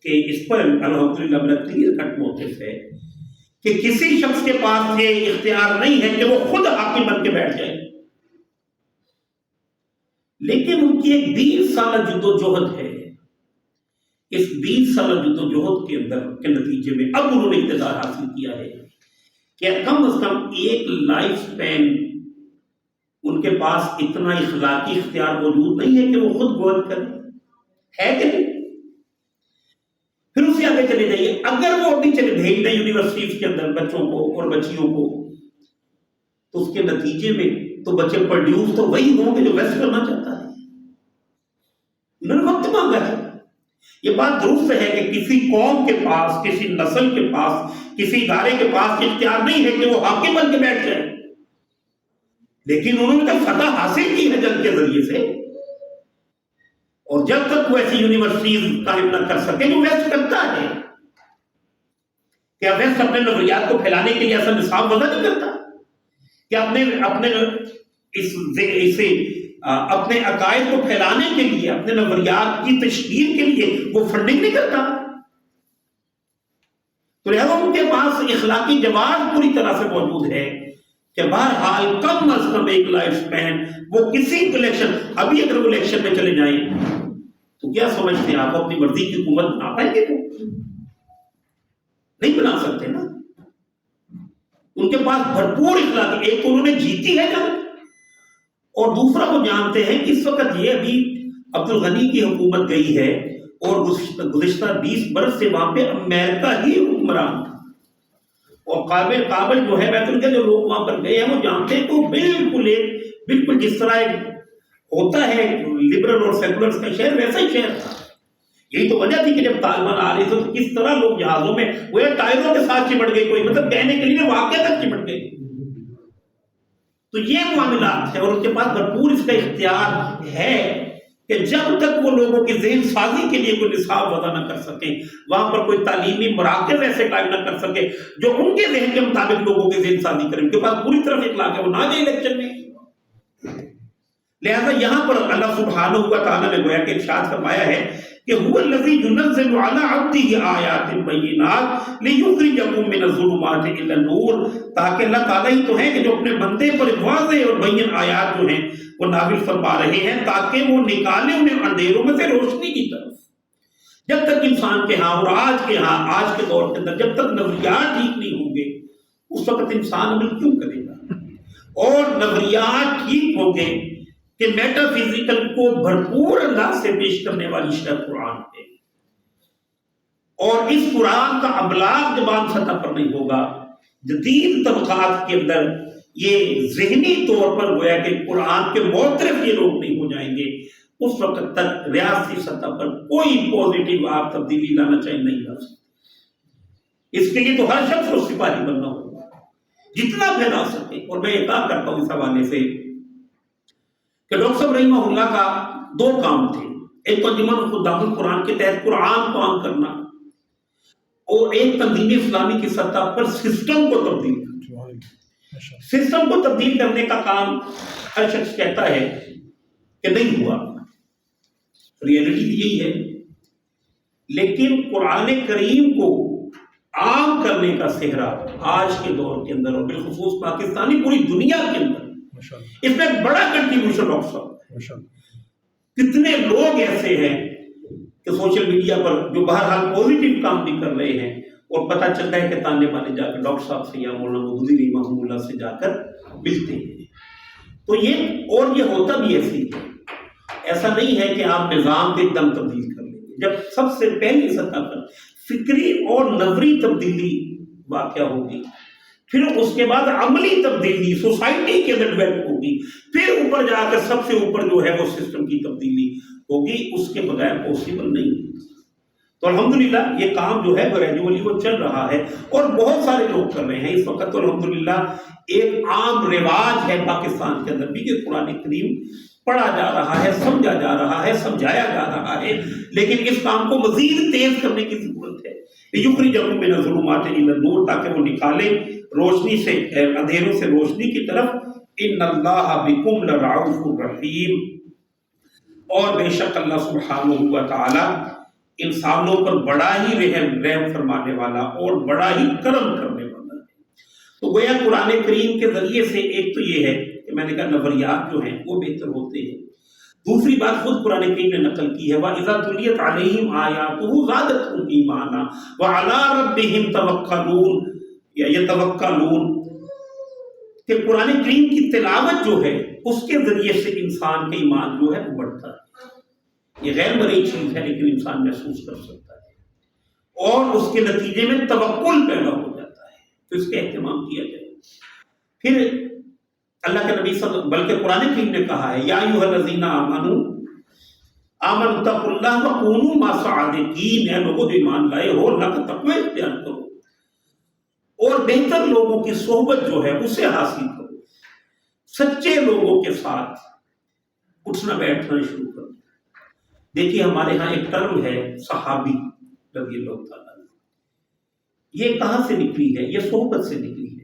کہ اس پر الحمدللہ میرا کلیئر کٹ موقف ہے کہ کسی شخص کے پاس یہ اختیار نہیں ہے کہ وہ خود حاکم بن کے بیٹھ جائے، لیکن ان کی ایک 20 سالہ جدوجہد ہے۔ اس 20 سالہ جدوجہد کے اندر کے نتیجے میں اب انہوں نے اقتدار حاصل کیا ہے کہ کم از کم ایک لائف سپین ان کے پاس اتنا اخلاقی اختیار موجود نہیں ہے کہ وہ خود گورن کریں، ہے کہ نہیں؟ پھر اس سے آگے چلے جائیے، اگر وہ ابھی چلے بھیج دیں یونیورسٹیز کے اندر بچوں کو اور بچیوں کو، تو اس کے نتیجے میں تو بچے پروڈیوس تو وہی ہوں گے جو ویسٹ کرنا چاہتا ہے۔ انہوں نے وقت مانگا ہے۔ یہ بات درست ہے کہ کسی قوم کے پاس، کسی نسل کے پاس، کسی ادارے کے پاس اختیار نہیں ہے کہ وہ حاکم بن کے بیٹھ جائے، لیکن انہوں نے تو فتح حاصل کی ہے جنگ کے ذریعے سے، اور جب تک وہ ایسی یونیورسٹیز قائم نہ کر سکے جو ویسٹ کرتا ہے، کیا ویسٹ اپنے نظریات کو پھیلانے کے لیے ایسا نصاب وضع نہیں کرتا؟ کہ اپنے عقائد کو پھیلانے کے لیے، اپنے نظریات کی تشہیر کے لیے وہ فنڈنگ نہیں کرتا؟ تو لہذا ان کے پاس اخلاقی جواز پوری طرح سے موجود ہے کہ بہرحال کم از کم ایک لائف سپین وہ کسی الیکشن، ابھی اگر وہ الیکشن میں چلے جائیں تو کیا سمجھتے ہیں آپ اپنی مرضی کی حکومت بنا پائیں گے؟ نہیں بنا سکتے نا۔ ان کے پاس بھرپور اخلاقی، ایک تو انہوں نے جیتی ہے جنگ، اور دوسرا وہ جانتے ہیں کہ اس وقت یہ ابھی عبد الغنی کی حکومت گئی ہے اور گزشتہ 20 برس سے وہاں پہ امریکہ ہی حکمران تھا، اور قابل جو ہے بیت اللہ جو لوگ وہاں پر گئے ہیں وہ جانتے ہیں تو بالکل جس طرح ایک ہوتا ہے لبرل اور سیکولر کا شہر، ویسا ہی شہر تھا۔ یہی تو وجہ تھی کہ جب طالبان آ رہے تھے تو کس طرح لوگ جہازوں میں وہ ٹائروں کے ساتھ چمٹ گئے، کوئی مطلب کہنے کے لیے واقعہ تک چمٹ گئے۔ تو یہ معاملات ہے، اور ان کے پاس بھرپور اس کا اختیار ہے کہ جب تک وہ لوگوں کی ذہن سازی کے لیے کوئی نصاب وضع نہ کر سکیں، وہاں پر کوئی تعلیمی مراکز ایسے قائم نہ کر سکے جو ان کے ذہن کے مطابق لوگوں کی ذہن سازی کریں، ان کے پاس پوری طرف اخلاق ہے، وہ نہ جائے الیکشن میں۔ لہذا یہاں پر اللہ سبحانہ و تعالیٰ نے گویا کہ ارشاد فرمایا ہے کہ هو الذی ينزل علی عبدہ آیات بینات لیخرجکم من الظلمات الی النور، تاکہ اللہ تعالیٰ ہی تو ہے کہ جو اپنے بندے پر واضح اور بین آیات جو ہیں وہ نازل فرما رہے ہیں تاکہ وہ نکالے انہیں اندھیروں میں سے روشنی کی طرف۔ جب تک انسان کے ہاں اور آج کے دور کے اندر جب تک نظریات ٹھیک نہیں ہوں گے اس وقت انسان عمل کیوں کرے گا؟ اور نظریات ٹھیک ہوں گے کہ میٹا فزیکل کو بھرپور انداز سے پیش کرنے والی شرح قرآن ہے، اور اس قرآن کا ابلاغ زبان سطح پر نہیں ہوگا، جدید طبقات کے اندر یہ ذہنی طور پر گویا کہ قرآن کے معترف یہ لوگ نہیں ہو جائیں گے، اس وقت تک ریاستی سطح پر کوئی پوزیٹو آپ تبدیلی لانا چاہیے نہیں لا سکتے۔ اس کے لیے تو ہر شخص کو سپاہی بننا ہوگا جتنا پھیلا سکے۔ اور میں یہ کہا کرتا ہوں اس حوالے سے کہ ڈاکٹر صاحب رحمہ اللہ کا 2 کام تھے، ایک تو انجمن خدام القرآن کے تحت قرآن کو عام کرنا، اور ایک تنظیم اسلامی کی سطح پر سسٹم کو تبدیل کرنا۔ سسٹم کو تبدیل کرنے کا کام ہر شخص کہتا ہے کہ نہیں ہوا، ریئلٹی یہی ہے، لیکن قرآن کریم کو عام کرنے کا صحرا آج کے دور کے اندر اور بالخصوص پاکستانی پوری دنیا کے اندر اس میں ایک بڑا کنٹریبیوشن ڈاکٹر صاحب۔ کتنے لوگ ایسے ہیں کہ سوشل میڈیا پر جو بہرحال پوزیٹو کام بھی کر رہے ہیں، اور پتہ چلتا ہے کہ تانے بانے جا کے ڈاکٹر صاحب سے یا مولانا مودودی رحمہ اللہ سے جا کر ملتے ہیں۔ تو یہ ہوتا بھی ایسی ہے، ایسا نہیں ہے کہ آپ نظام کو ایک دم تبدیل کر لیں گے۔ جب سب سے پہلی سطح پر فکری اور نظری تبدیلی واقع ہوگی، پھر اس کے بعد عملی تبدیلی سوسائٹی کے اندر ڈیولپ ہوگی، پھر اوپر جا کر سب سے اوپر جو ہے وہ سسٹم کی تبدیلی ہوگی، اس کے بغیر پاسبل نہیں ہے۔ تو الحمدللہ یہ کام جو ہے گریجولی وہ چل رہا ہے، اور بہت سارے لوگ کر رہے ہیں اس وقت۔ تو الحمدللہ ایک عام رواج ہے پاکستان کے اندر بھی کہ قرآن کریم پڑھا جا رہا ہے، سمجھا جا رہا ہے، سمجھایا جا رہا ہے، لیکن اس کام کو مزید تیز کرنے کی ضرورت ہے۔ یخرجکم من الظلمات الی النور، تاکہ وہ نکالے روشنی سے اندھیروں سے روشنی کی طرف۔ ان اللہ بکم لرؤوف رحیم، اور بے شک اللہ سبحانہ و تعالی انسانوں پر بڑا ہی رحم فرمانے والا اور بڑا ہی کرم کرنے والا ہے۔ تو گویا قرآن کریم کے ذریعے سے ایک تو یہ ہے کہ میں نے کہا نظریات جو ہیں وہ بہتر ہوتے ہیں، دوسری بات خود قرآن کریم نے نقل کی ہے، وَإِذَا تُلِيَتْ عَلَيْهِمْ آيَاتُهُ زَادَتْهُمْ إِيمَانًا وَعَلَىٰ رَبِّهِمْ يَتَوَكَّلُونَ یا يَتَوَكَّلُونَ، کہ قرآن کریم کی تلاوت جو ہے اس کے ذریعے سے انسان کا ایمان جو ہے وہ بڑھتا ہے۔ یہ غیر مرئی چیز ہے لیکن انسان محسوس کر سکتا ہے، اور اس کے نتیجے میں توکل پیدا ہو جاتا ہے، تو اس کا اہتمام کیا جائے۔ پھر اللہ کے نبی بلکہ قرآن کریم نے کہا ہے یا ایھا الذین آمنوا اتقوا اللہ وکونوا مع الصادقین، اے لوگوں جو ایمان لائے ہو اللہ کا تقوی اختیار کرو اور بہتر لوگوں کی صحبت جو ہے اسے حاصل کرو، سچے لوگوں کے ساتھ اٹھنا بیٹھنا شروع کرو۔ دیکھیے ہمارے ہاں ایک ٹرم ہے صحابی رضی اللہ تعالیٰ، یہ کہاں سے نکلی ہے؟ یہ صحبت سے نکلی ہے۔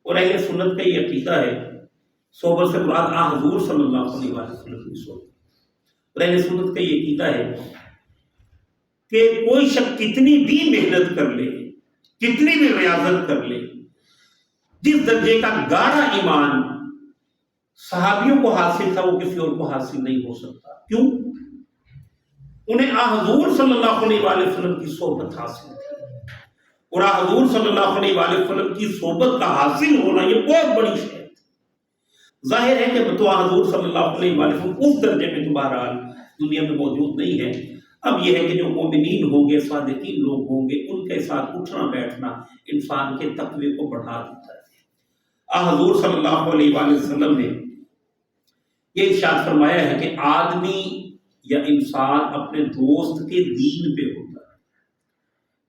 اور اہل سنت کا یہ عقیدہ ہے، صحبت سے مراد حضور صلی اللہ علیہ وسلم کی صحبت، اور اہل سنت کا یہ عقیدہ ہے کہ کوئی شخص کتنی بھی محنت کر لے، کتنی بھی ریاضت کر لے، جس درجے کا گاڑا ایمان صحابیوں کو حاصل تھا وہ کسی اور کو حاصل نہیں ہو سکتا۔ کیوں؟ انہیں حضور صلی اللہ علیہ وآلہ وسلم کی صحبت حاصل تھی، اور حضور صلی اللہ علیہ وآلہ وسلم کی صحبت کا حاصل ہونا یہ بہت بڑی شے ہے۔ ظاہر ہے کہ تو حضور صلی اللہ علیہ وآلہ وسلم اس درجے میں تو بہرحال دنیا میں موجود نہیں ہے۔ اب یہ ہے کہ جو مومنین ہوں گے، صادقین لوگ ہوں گے، ان کے ساتھ اٹھنا بیٹھنا انسان کے تقوی کو بڑھا دیتا ہے۔ حضور صلی اللہ علیہ وآلہ وسلم نے یہ ارشاد فرمایا ہے کہ آدمی یا انسان اپنے دوست کے دین پہ ہوتا ہے،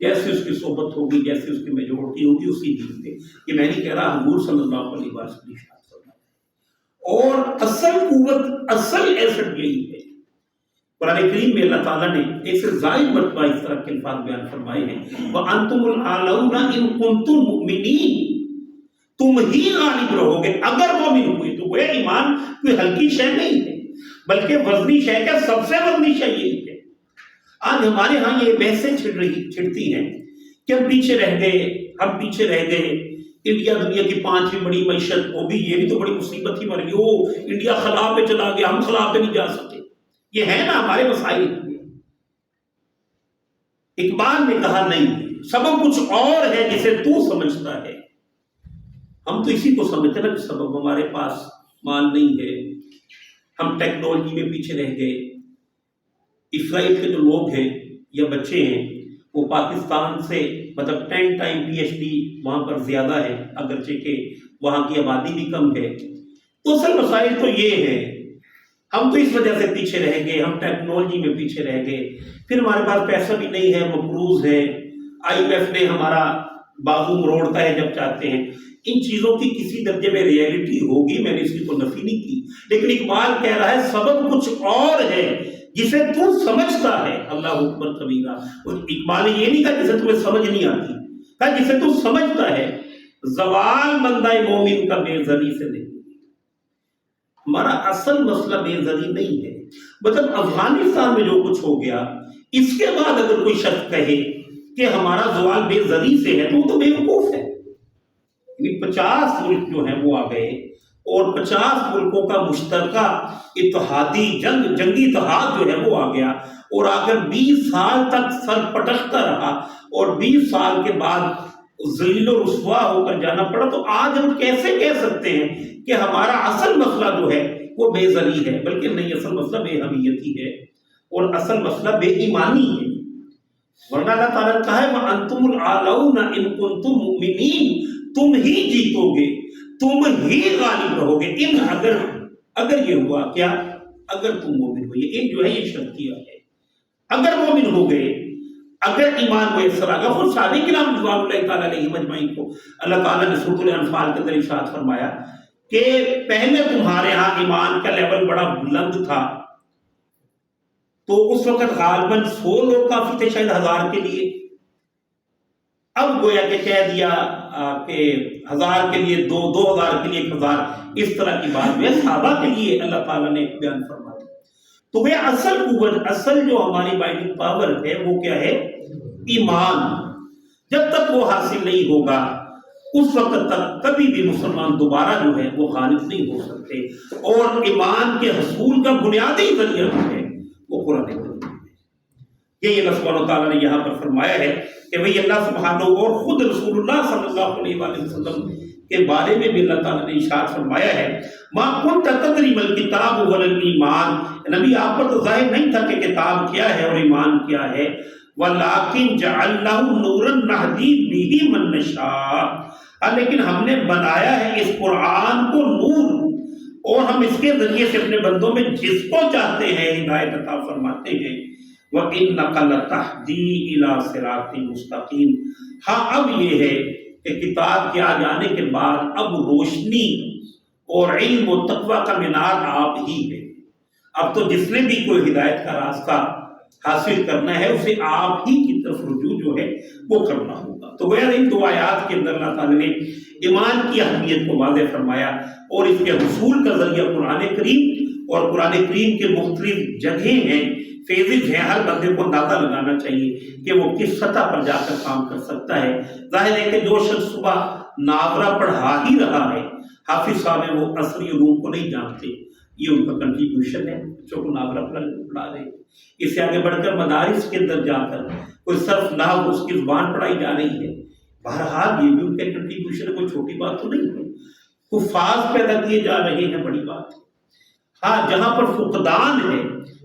جیسے اس کی صحبت ہوگی، جیسے اس کی میجورٹی ہوگی، اسی دین پہ۔ یہ میں نہیں کہہ رہا، حضور صلی اللہ علیہ وسلم نے ارشاد فرمایا۔ اور اصل قوت، اصل ایسٹ یہی ہے۔ قرآن کریم میں اللہ تعالیٰ نے ایک سے زائد مرتبہ اس طرح کے الفاظ بیان فرمائے ہیں، وَأَنْتُمُ الْأَعْلَوْنَ إِن كُنتُم مُؤْمِنِينَ، تم ہی غالب رہو گے اگر مومن ہوئے۔ تو وہ ایمان کوئی ہلکی شے نہیں ہے، بلکہ وزنی شے کا سب سے وزنی شے یہی ہے۔ آج ہمارے ہاں یہ بحثیں چھڑتی ہیں کہ ہم پیچھے رہ گئے، انڈیا دنیا کی 5ویں بڑی معیشت، وہ بھی یہ بھی تو بڑی مصیبت ہی مر گئی، وہ انڈیا خلا پہ چلا گیا، ہم خلا پہ نہیں جا سکے۔ یہ ہے نا ہمارے مسائل۔ اقبال نے کہا نہیں، سبب کچھ اور ہے جسے تو سمجھتا ہے۔ ہم تو اسی کو سمجھتے ہیں کہ سبب ہمارے پاس مال نہیں ہے، ہم ٹیکنالوجی میں پیچھے رہ گئے۔ اسرائیل کے جو لوگ ہیں یا بچے ہیں وہ پاکستان سے مطلب 10 ٹائم PhD وہاں پر زیادہ ہے، اگرچہ کہ وہاں کی آبادی بھی کم ہے۔ تو اصل مسائل تو یہ ہے، ہم تو اس وجہ سے پیچھے رہ گئے، ہم ٹیکنالوجی میں پیچھے رہ گئے، پھر ہمارے پاس پیسہ بھی نہیں ہے، مقروض ہے، IMF نے ہمارا بازو مروڑتا ہے جب چاہتے ہیں۔ ان چیزوں کی کسی درجے میں ریئلٹی ہوگی، میں نے اس کی کوئی نفی نہیں کی، لیکن اقبال کہہ رہا ہے سبب کچھ اور ہے جسے تو سمجھتا ہے۔ اللہ اکبر کبیرہ۔ اور اقبال نے یہ نہیں کہا جسے تمہیں سمجھ نہیں آتی، کہا جسے تو سمجھتا ہے۔ زوال بندہ مومن کا بے زری سے نہیں۔ ہمارا اصل مسئلہ بے زری نہیں ہے، مطلب افغانستان میں جو کچھ ہو گیا اس کے بعد اگر کوئی شخص کہے کہ ہمارا زوال بے زری سے ہے تو وہ تو بے وقوف ہے۔ 50 ملک جو ہیں وہ آ گئے اور 50 ملکوں کا مشترکہ اتحادی جنگی اتحاد جو ہے وہ آ گیا، اور آ کر 20 سال تک سر پٹکتا رہا، اور 20 سال کے بعد ذلیل و رسوا ہو کر جانا پڑا۔ تو آج ہم کیسے کہہ سکتے ہیں کہ ہمارا اصل مسئلہ جو ہے وہ بے زری ہے؟ بلکہ نہیں، اصل مسئلہ بے حمیتی ہے، اور اصل مسئلہ بے ایمانی ہے۔ ورنہ اللہ تعالیٰ نے کہا ہے وَأَنْتُمُ الْأَعْلَوْنَ إِن كُنتُم مُؤْمِنِينَ، تم ہی جیتو گے، تم ہی غالب رہو گے۔ ان اگر یہ ہوا، کیا؟ اگر تم مومن ہو، یہ جو ہے یہ شرط کیا ہے، اگر مومن ہو گئے، اگر ایمان میسر آ گیا۔ خود صحابہ کرام رضوان اللہ تعالیٰ علیہم اجمعین کو اللہ تعالیٰ نے سورۃ الانفال کے اندر ارشاد فرمایا کہ پہلے تمہارے ہاں ایمان کا لیول بڑا بلند تھا، تو اس وقت غالباً 100 لوگ کافی تھے شاید 1000 کے لیے۔ اب گویا کہ کہہ دیا کہ 1000 کے لیے 2، 2000 کے لیے 1000، اس طرح کی بات جو ہے صحابہ کے لیے اللہ تعالیٰ نے بیان فرما دی۔ تو وہ اصل قوت، اصل جو ہماری بائنڈنگ پاور ہے وہ کیا ہے؟ ایمان۔ جب تک وہ حاصل نہیں ہوگا اس وقت تک کبھی بھی مسلمان دوبارہ جو ہے وہ غالب نہیں ہو سکتے۔ اور ایمان کے حصول کا بنیادی ذریعہ جو ہے وہ قرآن کریم ہے۔ یہ اللہ سبحانہ وتعالیٰ نے یہاں پر فرمایا ہے کہ بھئی اللہ سبحانہ اور خود رسول اللہ صلی اللہ علیہ وآلہ وسلم کے بارے میں بھی اللہ تعالیٰ نے ارشاد فرمایا ہے ما كنت تدری ما الکتاب ولا الایمان، نبی آپ پر تو ظاہر نہیں تھا کہ کتاب کیا ہے اور ایمان کیا ہے، وَلَٰكِن جَعَلْنَاهُ نُورًا نَهْدِي بِهِ مَن نَّشَاءُ، لیکن ہم نے بنایا ہے اس قرآن کو نور، اور ہم اس کے ذریعے سے اپنے بندوں میں جس کو چاہتے ہیں ہدایت عطا فرماتے ہیں۔ وَإِنَّكَ لَتَهْدِي إِلَىٰ صِرَاطٍ مُّسْتَقِيمٍ۔ ہاں اب یہ ہے کہ کتاب کے آ جانے کے بعد اب روشنی اور علم و تقوی کا مینار آپ ہی ہے۔ اب تو جس نے بھی کوئی ہدایت کا راستہ حاصل کرنا ہے اسے آپ ہی کی طرف رجوع جو ہے وہ کرنا ہوگا۔ تو تو گویا ان دو آیات کے اندر اللہ تعالیٰ نے ایمان کی اہمیت کو واضح فرمایا، اور اس کے حصول کا ذریعہ قرآن کریم، اور قرآن کریم کے مختلف جگہیں ہیں، فیزز ہیں، ہر بندے کو اندازہ لگانا چاہیے کہ وہ کس سطح پر جا کر کام کر سکتا ہے۔ ظاہر ہے کہ جو شخص صبح ناظرہ پڑھا ہی رہا ہے، حافظ صاحب ہیں، وہ عصری علوم کو نہیں جانتے، یہ ان کا کنٹریبیوشن ہے، جو کو ناظرہ پڑھا رہے ہیں۔ اس سے آگے بڑھ کر مدارس کے اندر جا کر کوئی صرف نحو اس کی زبان پڑھائی جا رہی ہے، بہرحال یہ بھی ان کے کنٹریبیوشن ہے، کوئی چھوٹی بات تو نہیں ہے۔ حفاظ پیدا کیے جا رہے ہیں، بڑی بات ہے۔ ہاں، جہاں پر فقدان ہے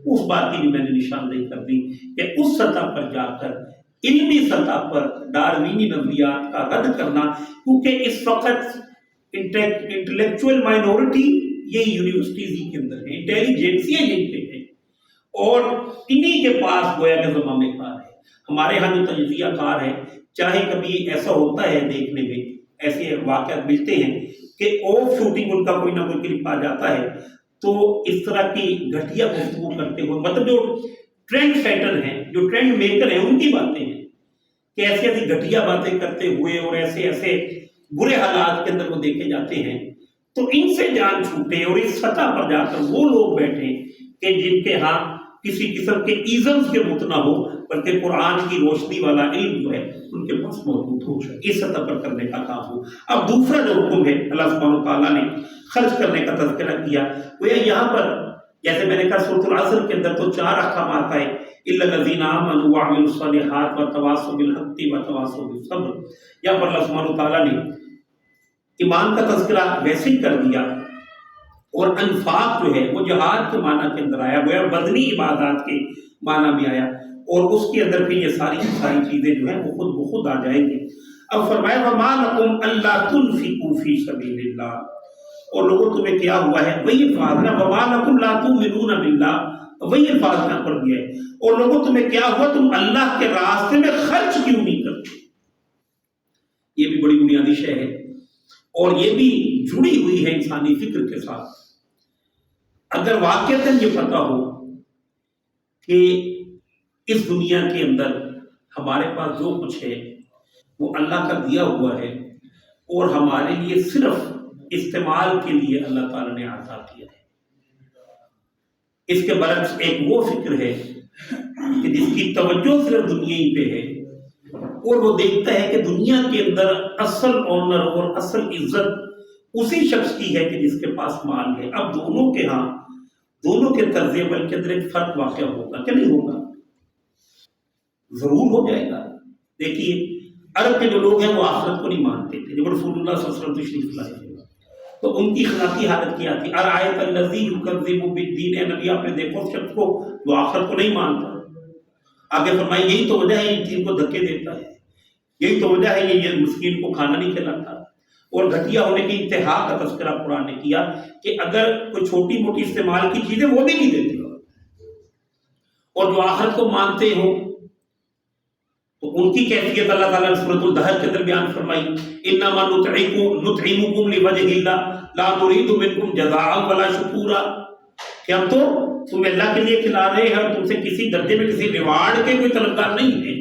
اس بات کی بھی میں نے نشاندہی کر دی کہ اس سطح پر جا کر علمی سطح پر ڈاروینی نظریات کا رد کرنا، کیونکہ اس وقت انٹلیکچوئل مائنورٹی یہی یونیورسٹیز ہی کے اندر ہے، انٹیلیجنسیاں یہیں پہ ہیں، اور انہی کے پاس گویا کہ زمامے کار ہے۔ ہمارے ہاں جو تجزیہ کار ہے، چاہے کبھی ایسا ہوتا ہے دیکھنے میں، ایسے واقعات ملتے ہیں کہ آف شوٹنگ ان کا کوئی نہ کوئی کلپ آ جاتا ہے، تو اس طرح کی گھٹیا گفتگو کرتے ہوئے، مطلب جو ٹرینڈ سیٹر ہیں، جو ٹرینڈ میکر ہیں، ان کی باتیں ہیں کہ ایسی ایسی گھٹیا باتیں کرتے ہوئے اور ایسے ایسے برے حالات کے اندر وہ دیکھے جاتے ہیں۔ تو ان سے جان چھوٹے اور اس سطح پر جا کر وہ لوگ بیٹھیں کہ جن کے ہاں کسی قسم کے ایزمز کے مت نہ ہو، بلکہ قرآن کی روشنی والا علم جو ہے ان کے پاس موجود ہو، اس سطح پر کرنے کا کام ہو۔ اب دوسرا جو حکم ہے اللہ سبحانہ وتعالیٰ نے خرچ کرنے کا تذکرہ کیا، وہ یہاں پر جیسے میں نے کہا سورۃ العصر کے اندر تو 4 احکامات آئے، الا الذین آمنوا وعملوا الصالحات وتواصوا بالحق وتواصوا بالصبر۔ یہاں پر اللہ سبحانہ وتعالیٰ نے ایمان کا تذکرہ ویسے ہی کر دیا، اور انفاق جو ہے وہ جہاد کے معنی کے اندر آیا، گویا بدنی عبادات کے معنی میں آیا، اور اس کے اندر پھر یہ ساری چیزیں جو ہیں وہ خود بخود آ جائیں گی۔ اب فرمایا وَمَا لَكُمْ أَلَّا تُنْفِقُوا فِي سَبِيلِ اللَّهِ، اور لوگوں تمہیں کیا ہوا ہے، وہی الفاظ ہے وَمَا لَكُمْ لَا تُؤْمِنُونَ بِاللَّهِ، وہی الفاظ یہاں پر بھی ہے، اور لوگوں تمہیں کیا ہوا، تم اللہ کے راستے میں خرچ کیوں نہیں کرتے۔ یہ بھی بڑی بنیادی شے ہے، اور یہ بھی جڑی ہوئی ہے انسانی فکر کے ساتھ۔ اگر واقعتاً یہ پتہ ہو کہ اس دنیا کے اندر ہمارے پاس جو کچھ ہے وہ اللہ کا دیا ہوا ہے، اور ہمارے لیے صرف استعمال کے لیے اللہ تعالیٰ نے عطا کیا ہے، اس کے برعکس ایک وہ فکر ہے کہ جس کی توجہ صرف دنیا ہی پہ ہے، اور وہ دیکھتا ہے کہ دنیا کے اندر اصل آنر اور اصل عزت اسی شخص کی ہے کہ جس کے پاس مال ہے۔ اب دونوں کے ہاں، دونوں کے طرز عمل کے اندر ایک فرق واقع ہوگا کہ نہیں ہوگا؟ ضرور ہو جائے گا۔ دیکھیے عرب کے جو لوگ ہیں وہ آخرت کو نہیں مانتے تھے، جب رسول اللہ صلی اللہ علیہ وسلم تشریف لائے تو ان کی اخلاقی حالت کیا تھی، ارایت الذی یکذب بالدین، اے نبی آپ نے دیکھو اس شخص کو جو آخرت کو نہیں مانتا۔ آگے فرمائے یہی تو وجہ ہے یہ دین کو دھکے دیتا ہے، یہی تو وجہ ہے یہ مسکین کو کھانا نہیں کھلاتا، اور گھٹیا ہونے کی انتہا کا تذکرہ قرآن نے کیا کہ اگر کوئی چھوٹی موٹی استعمال کی چیزیں وہ بھی نہیں دیتے، اور جو آخرت کو مانتے ہو تو ان کی کیفیت اللہ تعالیٰ نے سورۃ الدہر کے اندر بیان فرمائی، انما نطعمکم لوجہ اللہ لا نرید منکم جزاء ولا شکورا، کہ ہم تو تمہیں اللہ کے لیے کھلا رہے ہیں اور تم سے کسی درجے میں کسی ریوارڈ کے کوئی طلبگار نہیں ہے۔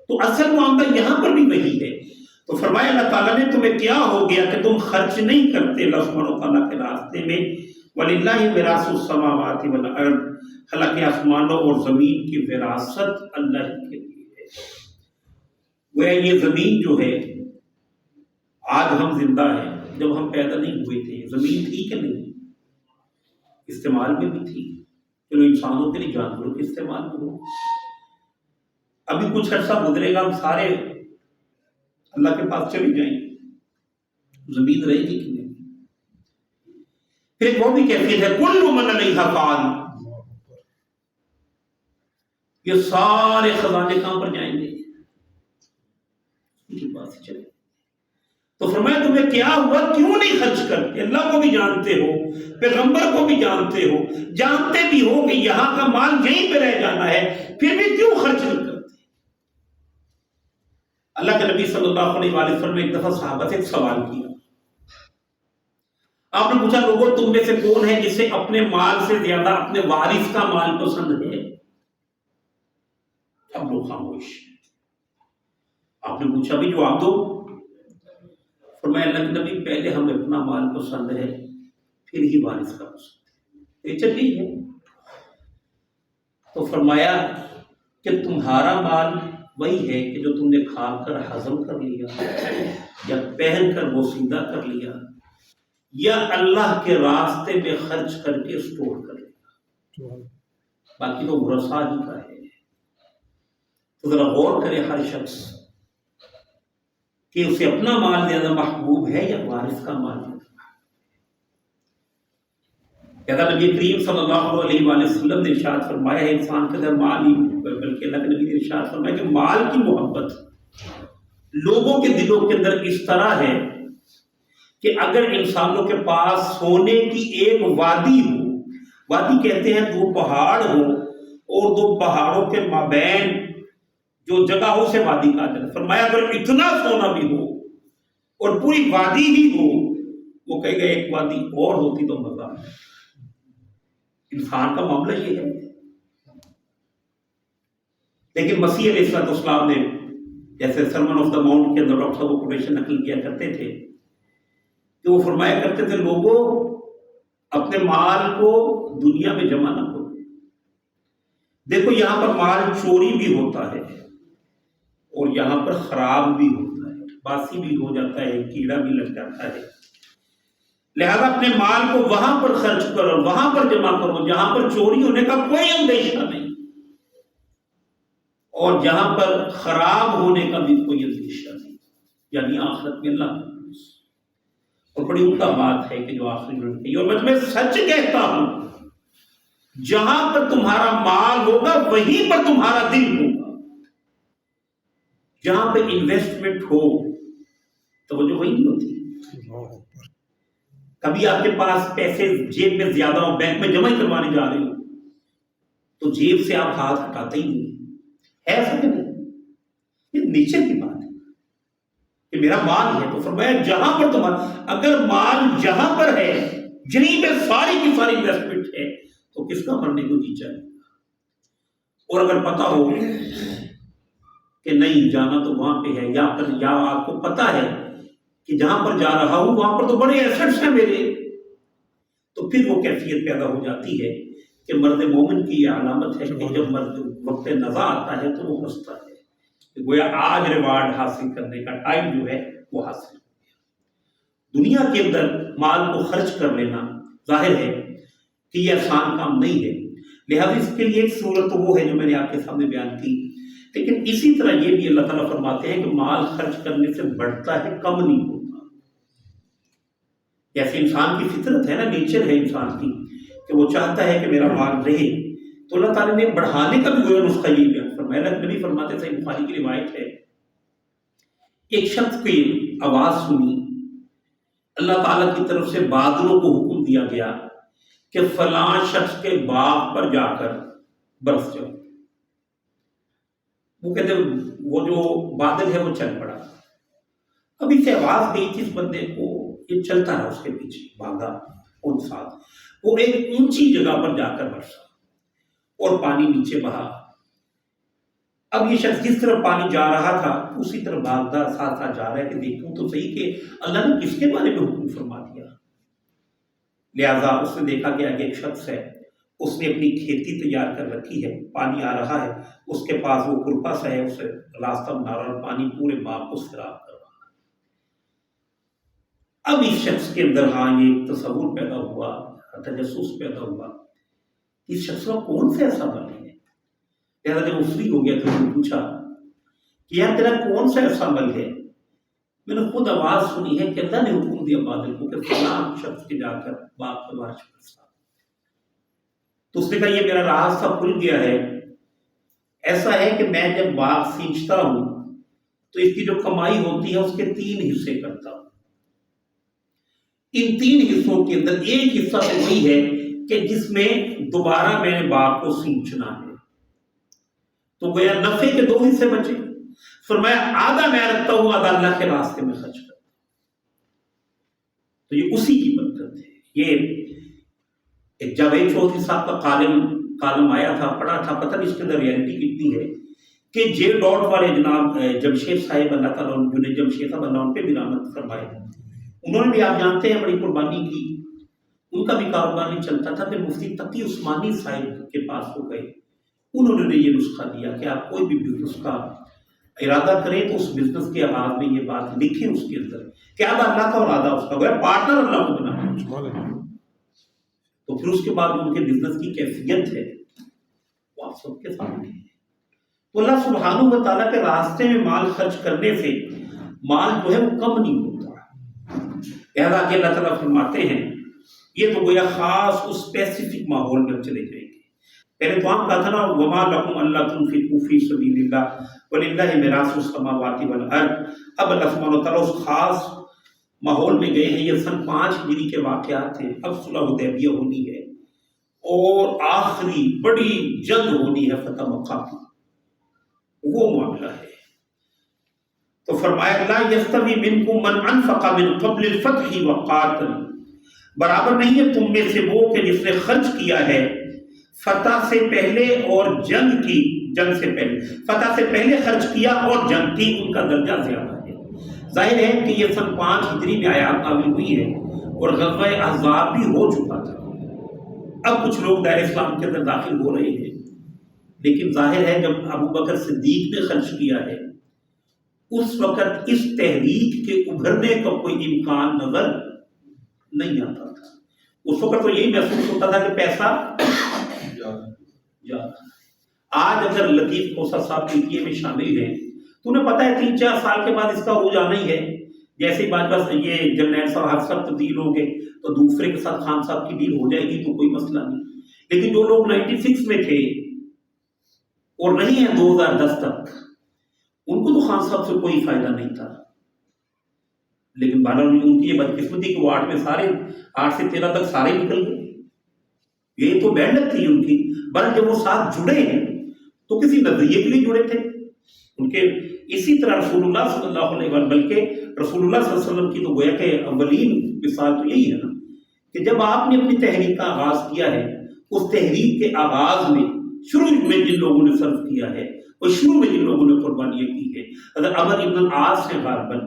تو اصل معاملہ یہاں پر بھی وہی ہے۔ تو فرمایا اللہ تعالیٰ نے تمہیں کیا ہو گیا کہ تم خرچ نہیں کرتے اللہ سبحانہ وتعالیٰ کے راستے میں، وَلِلَّهِ مِيرَاثُ السَّمَاوَاتِ وَالْأَرْضِ، حالانکہ آسمانوں اور زمین کی وراثت اللہ کے لیے ہے۔ وہ یہ زمین جو ہے، آج ہم زندہ ہیں، جب ہم پیدا نہیں ہوئے تھے زمین تھی کہ نہیں؟ استعمال میں بھی تھی، چلو انسانوں کے لیے جانوروں کے استعمال میں ہو۔ ابھی کچھ عرصہ گزرے گا ہم سارے اللہ کے پاس چلی جائیں گے، زمین رہے گی کہ نہیں؟ پھر وہ بھی کیفیت ہے کل من علیہا فان، یہ سارے خزانے کہاں پر جائیں گے؟ بات ہی چلے۔ تو فرمایا تمہیں کیا ہوا، کیوں نہیں خرچ کرتے؟ اللہ کو بھی جانتے ہو، پیغمبر کو بھی جانتے ہو، جانتے بھی ہو کہ یہاں کا مال یہیں پہ رہ جانا ہے، پھر بھی کیوں خرچ نہیں کرتے؟ اللہ کے نبی صلی اللہ علیہ وسلم نے ایک دفعہ صحابہ سے ایک سوال کیا، آپ نے پوچھا لوگوں تم میں سے کون ہے جسے اپنے مال سے زیادہ اپنے وارث کا مال پسند ہے؟ اب لوگ خاموش۔ آپ نے پوچھا بھی جواب دو. فرمایا اللہ کے نبی پہلے ہمیں اپنا مال پسند ہے پھر ہی وارث کا پسند ہے. چلیے ہے. تو فرمایا کہ تمہارا مال وہی ہے کہ جو تم نے کھا کر ہضم کر لیا یا پہن کر بوسیدہ کر لیا یا اللہ کے راستے میں خرچ کر کے اسٹور کر لیا، باقی تو ورثہ ہی کا ہے. تو ذرا غور کرے ہر شخص کہ اسے اپنا مال زیادہ محبوب ہے یا وارث کا مال زیادہ. نبی کریم صلی اللہ علیہ وآلہ وسلم نے ارشاد فرمایا ہے انسان کے اندر مال ہی، بلکہ اللہ کے نبی نے ارشاد فرمایا کہ مال کی محبت لوگوں کے دلوں کے اندر اس طرح ہے کہ اگر انسانوں کے پاس سونے کی ایک وادی ہو، وادی کہتے ہیں دو پہاڑ ہو اور دو پہاڑوں کے مابین جو جگہ ہو اسے وادی کہا جاتا ہے. فرمایا اگر اتنا سونا بھی ہو اور پوری وادی ہی ہو، وہ کہے گا ایک وادی اور ہوتی تو مزہ. انسان کا معاملہ یہ ہے. لیکن مسیح علیہ السلام نے جیسے سرمن آف دا ماؤنٹ کے اندر ڈاکٹر صاحب وہ کوٹیشن نقل کیا کرتے تھے کہ وہ فرمایا کرتے تھے لوگوں اپنے مال کو دنیا میں جمع نہ کرو. دیکھو یہاں پر مال چوری بھی ہوتا ہے اور یہاں پر خراب بھی ہوتا ہے، باسی بھی ہو جاتا ہے، کیڑا بھی لگ جاتا ہے. لہذا اپنے مال کو وہاں پر خرچ کرو، وہاں پر جمع کرو جہاں پر چوری ہونے کا کوئی اندیشہ نہیں اور جہاں پر خراب ہونے کا بھی کوئی اندیشہ نہیں، یعنی آخرت میں اللہ کا. اور بڑی عمدہ بات ہے کہ جو آخری میں کہی، اور میں سچ کہتا ہوں جہاں پر تمہارا مال ہوگا وہیں پر تمہارا دل ہوگا. جہاں پہ انویسٹمنٹ ہو توجہ وہی نہیں ہوتی. کبھی آپ کے پاس پیسے جیب میں زیادہ ہو، بینک میں جمع ہی کروانے جا رہے ہو تو جیب سے آپ ہاتھ ہٹاتے ہی نہیں. ہے ایسا کہ نہیں؟ یہ نیچر کی بات ہے کہ میرا مال ہے. تو فرمایا جہاں پر تمہارا، اگر مال جہاں پر ہے جہیں پہ ساری کی ساری انویسٹمنٹ ہے تو کس کا مرنے کو جی چاہے. اور اگر پتا ہو کہ نہیں جانا تو وہاں پہ ہے، یا آپ کو پتا ہے کہ جہاں پر جا رہا ہوں وہاں پر تو بڑے ایسٹس ہیں میرے، تو پھر وہ کیفیت پیدا ہو جاتی ہے کہ مرد مومن کی یہ علامت ہے کہ جب مرد وقت نزا آتا ہے تو وہ ہنستا ہے کہ گویا آج ریوارڈ حاصل کرنے کا ٹائم جو ہے وہ حاصل ہو گیا. دنیا کے اندر مال کو خرچ کر لینا ظاہر ہے کہ یہ آسان کام نہیں ہے. لہذا اس کے لیے ایک صورت تو وہ ہے جو میں نے آپ کے سامنے بیان کی. لیکن اسی طرح یہ بھی اللہ تعالیٰ فرماتے ہیں کہ مال خرچ کرنے سے بڑھتا ہے، کم نہیں ہوتا. جیسے انسان کی فطرت ہے نا، نیچر ہے انسان کی کہ وہ چاہتا ہے کہ میرا مال رہے، تو اللہ تعالیٰ نے بڑھانے کا بھی وہ نسخہ یہ بیان فرمایا. اللہ نبی فرماتے صحیح بخاری کی روایت ہے، ایک شخص کی آواز سنی، اللہ تعالیٰ کی طرف سے بادلوں کو حکم دیا گیا کہ فلاں شخص کے باغ پر جا کر برس جاؤ. وہ کہتے وہ جو بادل ہے وہ چل پڑا. اب اسے آواز گئی تھی اس بندے کو، یہ چلتا رہا اس کے پیچھے بھاگا ان ساتھ. وہ ایک اونچی جگہ پر جا کر برسا اور پانی نیچے بہا. اب یہ شخص جس طرف پانی جا رہا تھا اسی طرف بھاگتا ساتھ ساتھ جا رہا ہے کہ دیکھوں تو صحیح کہ اللہ نے کس کے بارے میں حکم فرما دیا. لہذا اس نے دیکھا کہ آگے ایک شخص ہے، اس نے اپنی کھیتی تیار کر رکھی ہے، پانی آ رہا ہے، اس کے پاس وہ کلپا سا ہے، اسے راستہ بنا رہا اور پانی پورے باغ کو سیراب کر رہا. اب اس شخص کے اندر یہ تصور پیدا ہوا، تجسس پیدا ہوا، اس شخص کا کون سا ایسا بل ہے. لہٰذا جب وہ فری ہو گیا تو انہوں نے پوچھا کہ یار تیرا کون سا ایسا بل ہے. میں نے خود آواز سنی ہے کہ اللہ نے حکم دیا بادل کو کہ فلاں شخص کے جا کر باغ پر بارش برسا. تو اس نے کہا یہ میرا راستہ کھل گیا ہے. ایسا ہے کہ میں جب باغ سینچتا ہوں تو اس کی جو کمائی ہوتی ہے اس کے 3 حصے کرتا ہوں. ان 3 حصوں کے اندر ایک حصہ تو وہی ہے کہ جس میں دوبارہ میں نے باغ کو سینچنا ہے. تو گویا نفع کے 2 حصے بچے. فرمایا آدھا میں رکھتا ہوں، آدھا اللہ کے راستے میں خرچ کرتا ہوں. تو یہ اسی کی برکت ہے. یہ ایک جاوید چودھری صاحب کا کالم آیا تھا، پڑھا تھا، پتہ نہیں اس کے اندر ریئلٹی کتنی ہے کہ جے ڈاٹ والے جناب جمشید صاحب اللہ تعالیٰ جنہیں جمشید صاحب اللہ ان پہ بھی رحمت فرمائے، انہوں نے بھی آپ جانتے ہیں بڑی قربانی کی، ان کا بھی کاروبار نہیں چلتا تھا، پھر مفتی تقی عثمانی صاحب کے پاس ہو گئے، انہوں نے یہ نسخہ دیا کہ آپ کوئی بھی بزنس کا ارادہ کریں تو اس بزنس کے آغاز میں یہ بات لکھیں اس کے اندر کہ اب اللہ کا ارادہ اس کا ہوا ہے، پارٹنر اللہ کو بنا، تو پھر اس کے بعد ان کے بزنس کی کیفیت ہے وہ آپ سب کے سامنے ہے۔ تو اللہ سبحانہ و تعالیٰ کے راستے میں مال خرچ کرنے سے مال جو ہے وہ کم نہیں ہوتا، لہذا کہ اللہ تعالیٰ فرماتے ہیں یہ تو گویا خاص اس اسپیسیفک ماحول میں چلے جائیں گے۔ پہلے تو ہم کہا تھا نا وما لکم الا تنفقوا فی سبیل اللہ وللہ میراث السماوات والارض، اب اللہ سبحانہ و تعالیٰ اس خاص ماحول میں گئے ہیں، یہ سن 5 ہجری کے واقعات ہیں، اب صلح حدیبیہ ہونی ہے اور آخری بڑی جنگ ہونی ہے فتح مکہ کی، وہ معاملہ ہے۔ تو فرمایا لا یستوی منکم من انفق من قبل الفتح وقاتل، برابر نہیں ہے تم میں سے وہ کہ جس نے خرچ کیا ہے فتح سے پہلے اور جنگ کی، جنگ سے پہلے فتح سے پہلے خرچ کیا اور جنگ کی، ان کا درجہ زیادہ ہے۔ ظاہر ہے کہ یہ سن 5 ہجری میں آیات نازل ہوئی ہے اور غزوہ احزاب بھی ہو چکا تھا، اب کچھ لوگ دائرہ اسلام کے اندر داخل ہو رہے ہیں، لیکن ظاہر ہے جب ابو بکر صدیق نے خرچ کیا ہے اس وقت اس تحریک کے ابھرنے کا کوئی امکان نظر نہیں آتا تھا، اس وقت تو یہی محسوس ہوتا تھا کہ پیسہ جا۔ آج اگر لطیف کوسا صاحب پی ٹی اے میں شامل ہیں تو انہیں پتہ ہے 3-4 سال کے بعد اس کا عروج آنا ہی ہے، جیسے ہی بعد بس یہ جرنیل صاحب صاحب تبدیل ہوں گے تو دوسرے کے ساتھ خان صاحب کی ڈیل ہو جائے گی تو کوئی مسئلہ نہیں، لیکن جو لوگ 96 میں تھے اور نہیں ہے 2010 تک، ان کو تو خان صاحب سے کوئی فائدہ نہیں تھا، لیکن بہرحال ان کی یہ بدقسمتی کہ وہ 8 میں سارے 8 سے 13 تک سارے نکل گئے، یہ تو محنت تھی ان کی، بلکہ جب وہ ساتھ جڑے ہیں تو کسی نظریے کے لیے جڑے تھے ان کے۔ اسی طرح رسول اللہ صلی اللہ علیہ وسلم، بلکہ رسول اللہ صلی اللہ علیہ وسلم کی تو گویا کہ اولین مثال تو یہی ہے نا کہ جب آپ نے اپنی تحریک کا آغاز کیا ہے، اس تحریک کے آغاز میں شروع میں جن لوگوں نے صرف کیا ہے اور شروع میں جن لوگوں نے قربانیاں کی ہے، اگر عمر ابن العاص سے غالباً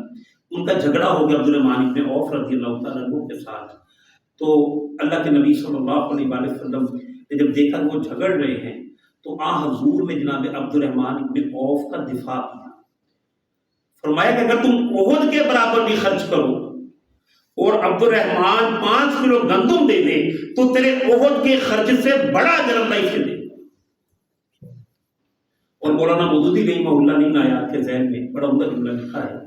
ان کا جھگڑا ہو گیا عبدالرحمن ابن عوف رضی اللہ تعالیٰ عنہ کے ساتھ، تو اللہ کے نبی صلی اللہ علیہ وسلم نے جب دیکھا کہ وہ جھگڑ رہے ہیں تو حضور نے جناب عبدالرحمن ابن عوف کا دفاع کیا، فرمایا کہ اگر تم احد کے برابر بھی خرچ کرو اور عبدالرحمن 5 کلو گندم دے دے تو تیرے احد کے خرچ سے بڑا اجر اللہ اسے دے۔ اور مولانا مودودی رحمہ اللہ نے ان آیات کے ذہن میں بڑا عمدہ جملہ لکھا ہے،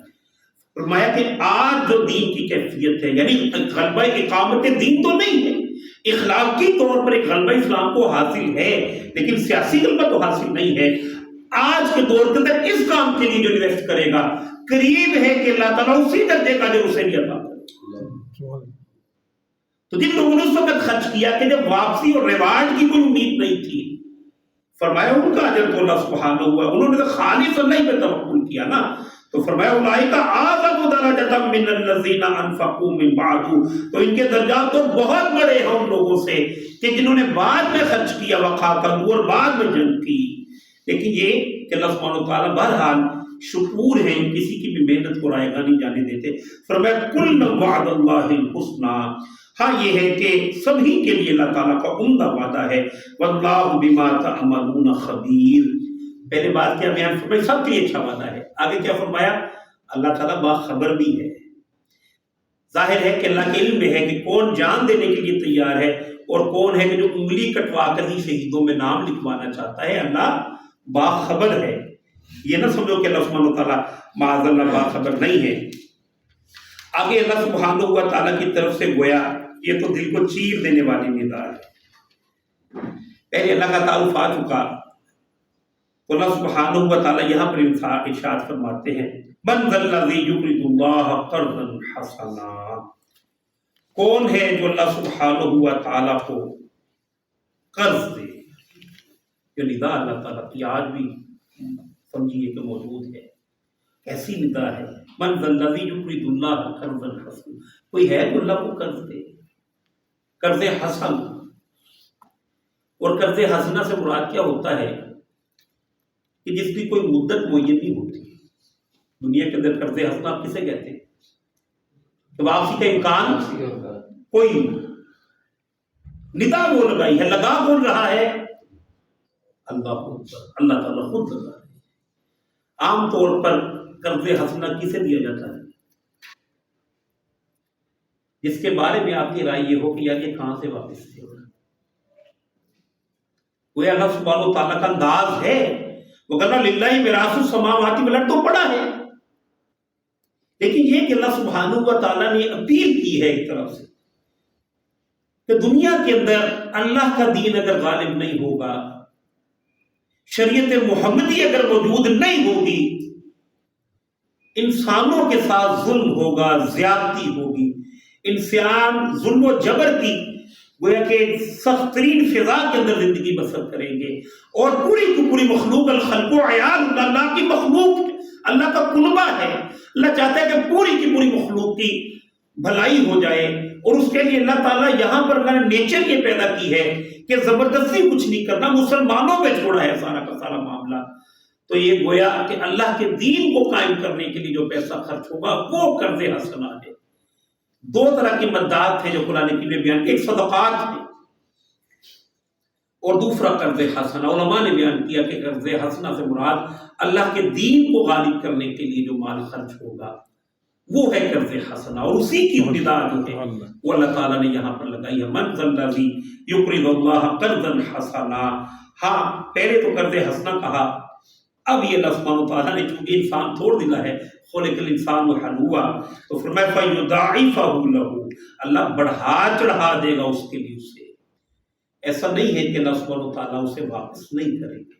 فرمایا کہ آج جو دین کی کیفیت ہے، یعنی غلبہ اقامت دین تو نہیں ہے، اخلاقی طور پر ایک غلبہ اسلام کو حاصل ہے لیکن سیاسی غلبہ تو حاصل نہیں ہے۔ آج کے دور کے اندر اس کام کے لیے جو انویسٹ کرے گا قریب ہے کہ اللہ تعالیٰ اسی درجے کا جو اسے بھی عطا کرے۔ تو جن لوگوں نے اس وقت خرچ کیا کہ جب واپسی اور ریوارڈ کی کوئی امید نہیں تھی، فرمایا ان کا اجر تو اللہ سبحانہ ہوا، انہوں نے تو خالص اللہ پہ توکل کیا نا، تو فرمایا اولئک اعظم درجۃ من الذین انفقوا من بعد، تو ان کے درجات تو بہت بڑے ہیں ان لوگوں سے کہ جنہوں نے بعد میں خرچ کیا وقاتلوا اور بعد میں جنگ کی۔ لیکن یہ کہ اللہ سبحانہ و تعالیٰ بہرحال شکور ہیں، کسی کی بھی محنت کو رائے گاہ نہیں جانے دیتے۔ فرمایا کل وعد اللہ الحسنی، ہاں یہ ہے کہ سبھی کے لیے اللہ تعالیٰ کا عمدہ وعدہ ہے، واللہ بما تعملون خبیر۔ پہلے بات کیا بیان فرمایا سب کے لیے اچھا وعدہ ہے، آگے کیا فرمایا اللہ تعالیٰ باخبر بھی ہے۔ ظاہر ہے کہ اللہ کے علم میں ہے کہ کون جان دینے کے لیے تیار ہے اور کون ہے کہ جو انگلی کٹوا کر ہی شہیدوں میں نام لکھوانا چاہتا ہے، اللہ باخبر ہے۔ یہ نہ سمجھو کہ اللہ سبحانہ و تعالیٰ معاذ اللہ باخبر نہیں ہے۔ آگے اللہ سبحانہ و تعالیٰ کی طرف سے گویا یہ تو دل کو چیر دینے والی ندا ہے۔ پہلے اللہ کا تعارف آ چکا تو اللہ سبحانہ و تعالیٰ یہاں پر ارشاد فرماتے ہیں من ذا الذی یقرض اللہ قرضا حسنا، کون ہے جو اللہ سبحانہ و تعالیٰ کو قرض دے۔ یہ ندا اللہ تعالیٰ کی آج بھی سمجھیے کہ موجود ہے، کیسی ندا ہے، من ذا الذی یقرض اللہ قرضا حسنا، کوئی ہے جو اللہ کو قرض دے، قرض حسن۔ اور قرض حسنہ سے مراد کیا ہوتا ہے کہ جس کی کوئی مدت معین نہیں ہوتی. دنیا کے اندر قرض حسنہ آپ کسے کہتے ہیں کہ واپسی کا امکان کوئی نہیں. ندا وہ لگائی ہے، لگا کون رہا ہے؟ اللہ تعالیٰ خود لگا رہا ہے. عام طور پر قرض حسنہ کسے دیا جاتا ہے؟ جس کے بارے میں آپ کی رائے یہ ہو کہ یار یہ کہاں سے واپس دے گا. وہ اللہ سبحانہ و تعالیٰ کا انداز ہے، وہ کہنا للہ میراث السماوات والارض تو پڑا ہے، لیکن یہ کہ اللہ سبحانہ و تعالیٰ نے اپیل کی ہے ایک طرف سے کہ دنیا کے اندر اللہ کا دین اگر غالب نہیں ہوگا، شریعت محمدی اگر موجود نہیں ہوگی، انسانوں کے ساتھ ظلم ہوگا، زیادتی ہوگی، انسان ظلم و جبر کی گویا کہ سخت ترین فضا کے اندر زندگی بسر کریں گے، اور پوری کی پوری مخلوق الخلق و عیال اللہ کی مخلوق، اللہ کا قلبہ ہے. اللہ چاہتا ہے کہ پوری کی پوری مخلوق کی بھلائی ہو جائے، اور اس کے لیے اللہ تعالیٰ یہاں پر اللہ نے نیچر یہ پیدا کی ہے کہ زبردستی کچھ نہیں کرنا، مسلمانوں پہ چھوڑا ہے سارا کا سارا معاملہ. تو یہ گویا کہ اللہ کے دین کو قائم کرنے کے لیے جو پیسہ خرچ ہوگا وہ قرض حسنہ ہے. دو طرح کی مدات ہیں جو قرآن کریم میں بیان کی، ایک صدقات ہے اور دوسرا قرض حسنہ. علماء نے بیان کیا کہ قرض حسنہ سے مراد اللہ کے دین کو غالب کرنے کے لیے جو مال خرچ ہوگا وہ ہے قرض حسنہ، اور اسی کی ابتدا جو ہے وہ اللہ تعالیٰ نے یہاں پر لگائی ہے. من ذا الذی یقرض اللہ قرضا حسنا. ہاں پہلے تو قرض حسنہ کہا، اب یہ اللہ سبحانہ و تعالیٰ نے چونکہ انسان توڑ دلا ہے، خلق الانسان حلوعا، تو فرمایا فیضاعفہ لہ، اللہ بڑھا چڑھا دے گا اس کے لیے اسے. ایسا نہیں ہے کہ اللہ سبحانہ و تعالیٰ اسے واپس نہیں کریں گے.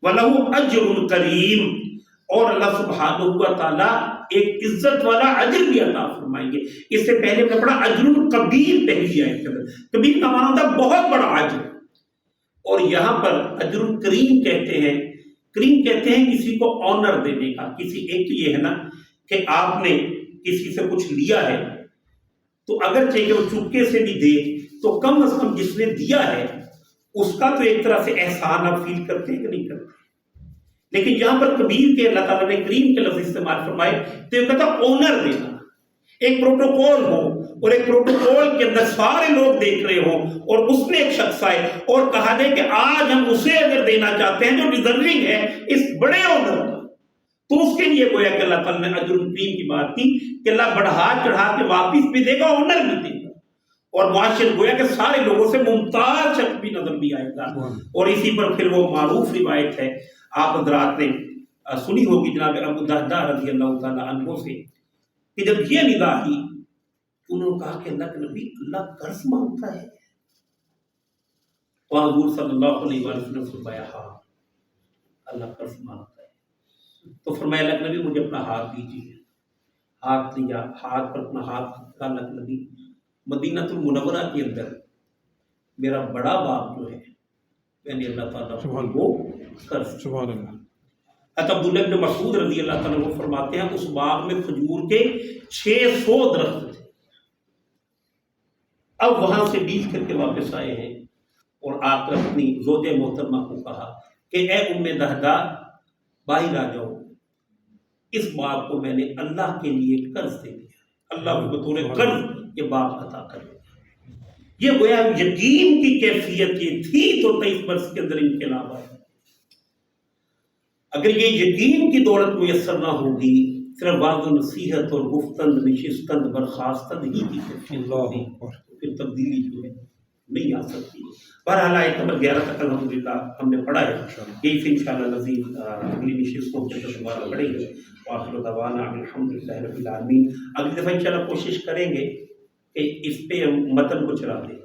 وَلَهُ أَجْرٌ کَرِيمٌ، اور اللہ سبحانہ و تعالیٰ ایک عزت والا اجر بھی عطا فرمائیں گے. اس سے پہلے میں پڑھا اجر کبیر پہلی آیت کے اندر. کبیر کا معنی ہوتا ہے بہت بڑا اجر، اور یہاں پر اجر کریم کہتے ہیں. کریم کہتے ہیں کسی کو آنر دینے کا. کسی ایک تو یہ ہے نا کہ آپ نے کسی سے کچھ لیا ہے تو اگر چاہیے وہ چپکے سے بھی دے تو کم از کم جس نے دیا ہے اس کا تو ایک طرح سے احسان آپ فیل کرتے ہیں کہ نہیں کرتے. لیکن یہاں پر کبیر کے اللہ تعالیٰ نے کریم کے لفظ استعمال فرمائے تو یہ کہتا آنر دینا. ایک پروٹوکول ہو اور ایک پروٹوکول کے اندر سارے لوگ دیکھ رہے ہوں اور اس میں ایک شخص آئے اور کہا جائے کہ آج ہم اسے اگر دینا چاہتے ہیں جو ڈیزرونگ ہے اس بڑے آنر کا، تو اس کے لیے گویا کہ اللہ تعالیٰ نے اجر کریم کی بات کی کہ اللہ بڑھا چڑھا کے واپس بھی دے گا، آنر بھی دے گا، اور معاشر گویا کہ سارے لوگوں سے ممتاز شخص بھی نظر بھی آئے گا. اور اسی پر پھر وہ معروف روایت ہے آپ حضرات نے سنی ہوگی جناب ابو الدرداء رضی اللہ تعالیٰ عنہ سے کہ جب یہ ندا آئی انہوں نے کہا کہ اللہ کے نبی اللہ قرض مانگتا ہے؟ تو حضور صلی اللہ علیہ وسلم نے فرمایا ہاں اللہ قرض مانگتا ہے. تو فرمایا اللہ کے نبی مجھے اپنا ہاتھ دیجیے. ہاتھ لیا، ہاتھ پر اپنا ہاتھ رکھا. اللہ کے نبی مدینہ المنورہ کے اندر میرا بڑا باپ جو ہے یعنی اللہ تعالیٰ کو قرض. سبحان اللہ. عبداللہ بن مسعود رضی اللہ تعالیٰ وہ فرماتے ہیں اس باغ میں کھجور کے 600 درخت تھے. اب وہاں سے بیچ کر کے واپس آئے ہیں اور آ کر اپنی زوجہ محترمہ کو کہا کہ اے ام دہدہ باہر آ جاؤ، اس باغ کو میں نے اللہ کے لیے قرض دے دیا، اللہ کو بطور قرض یہ باغ عطا کر دیا. یہ گویا یقین کی کیفیت یہ تھی تو 23 برس کے اندر انقلاب آیا. اگر یہ یقین کی دولت میسر نہ ہوگی صرف بعض نصیحت اور گفتند نشستند برخاستند ہی کی کیفیت ہوگی، پھر تبدیلی جو ہے نہیں آ سکتی. بہرحال آیت نمبر 11 تک الحمدللہ ہم نے پڑھا ہے. یہی سے انشاءاللہ نزید اگلی نشستوں کے دوبارہ پڑھیں گے. وآخر دعوانا الحمدللہ رب العالمین. اگلی دفعہ انشاءاللہ کوشش کریں گے کہ اس پہ متن کو چلا دیں،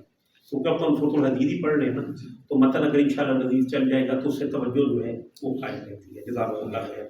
کیونکہ اب تو ہم سورۃ الحدید ہی پڑھ رہے ہیں نا، تو متن اگر انشاءاللہ نزید چل جائے گا تو اس سے توجہ جو ہے وہ قائم رہتی ہے. جزاک اللہ خیر.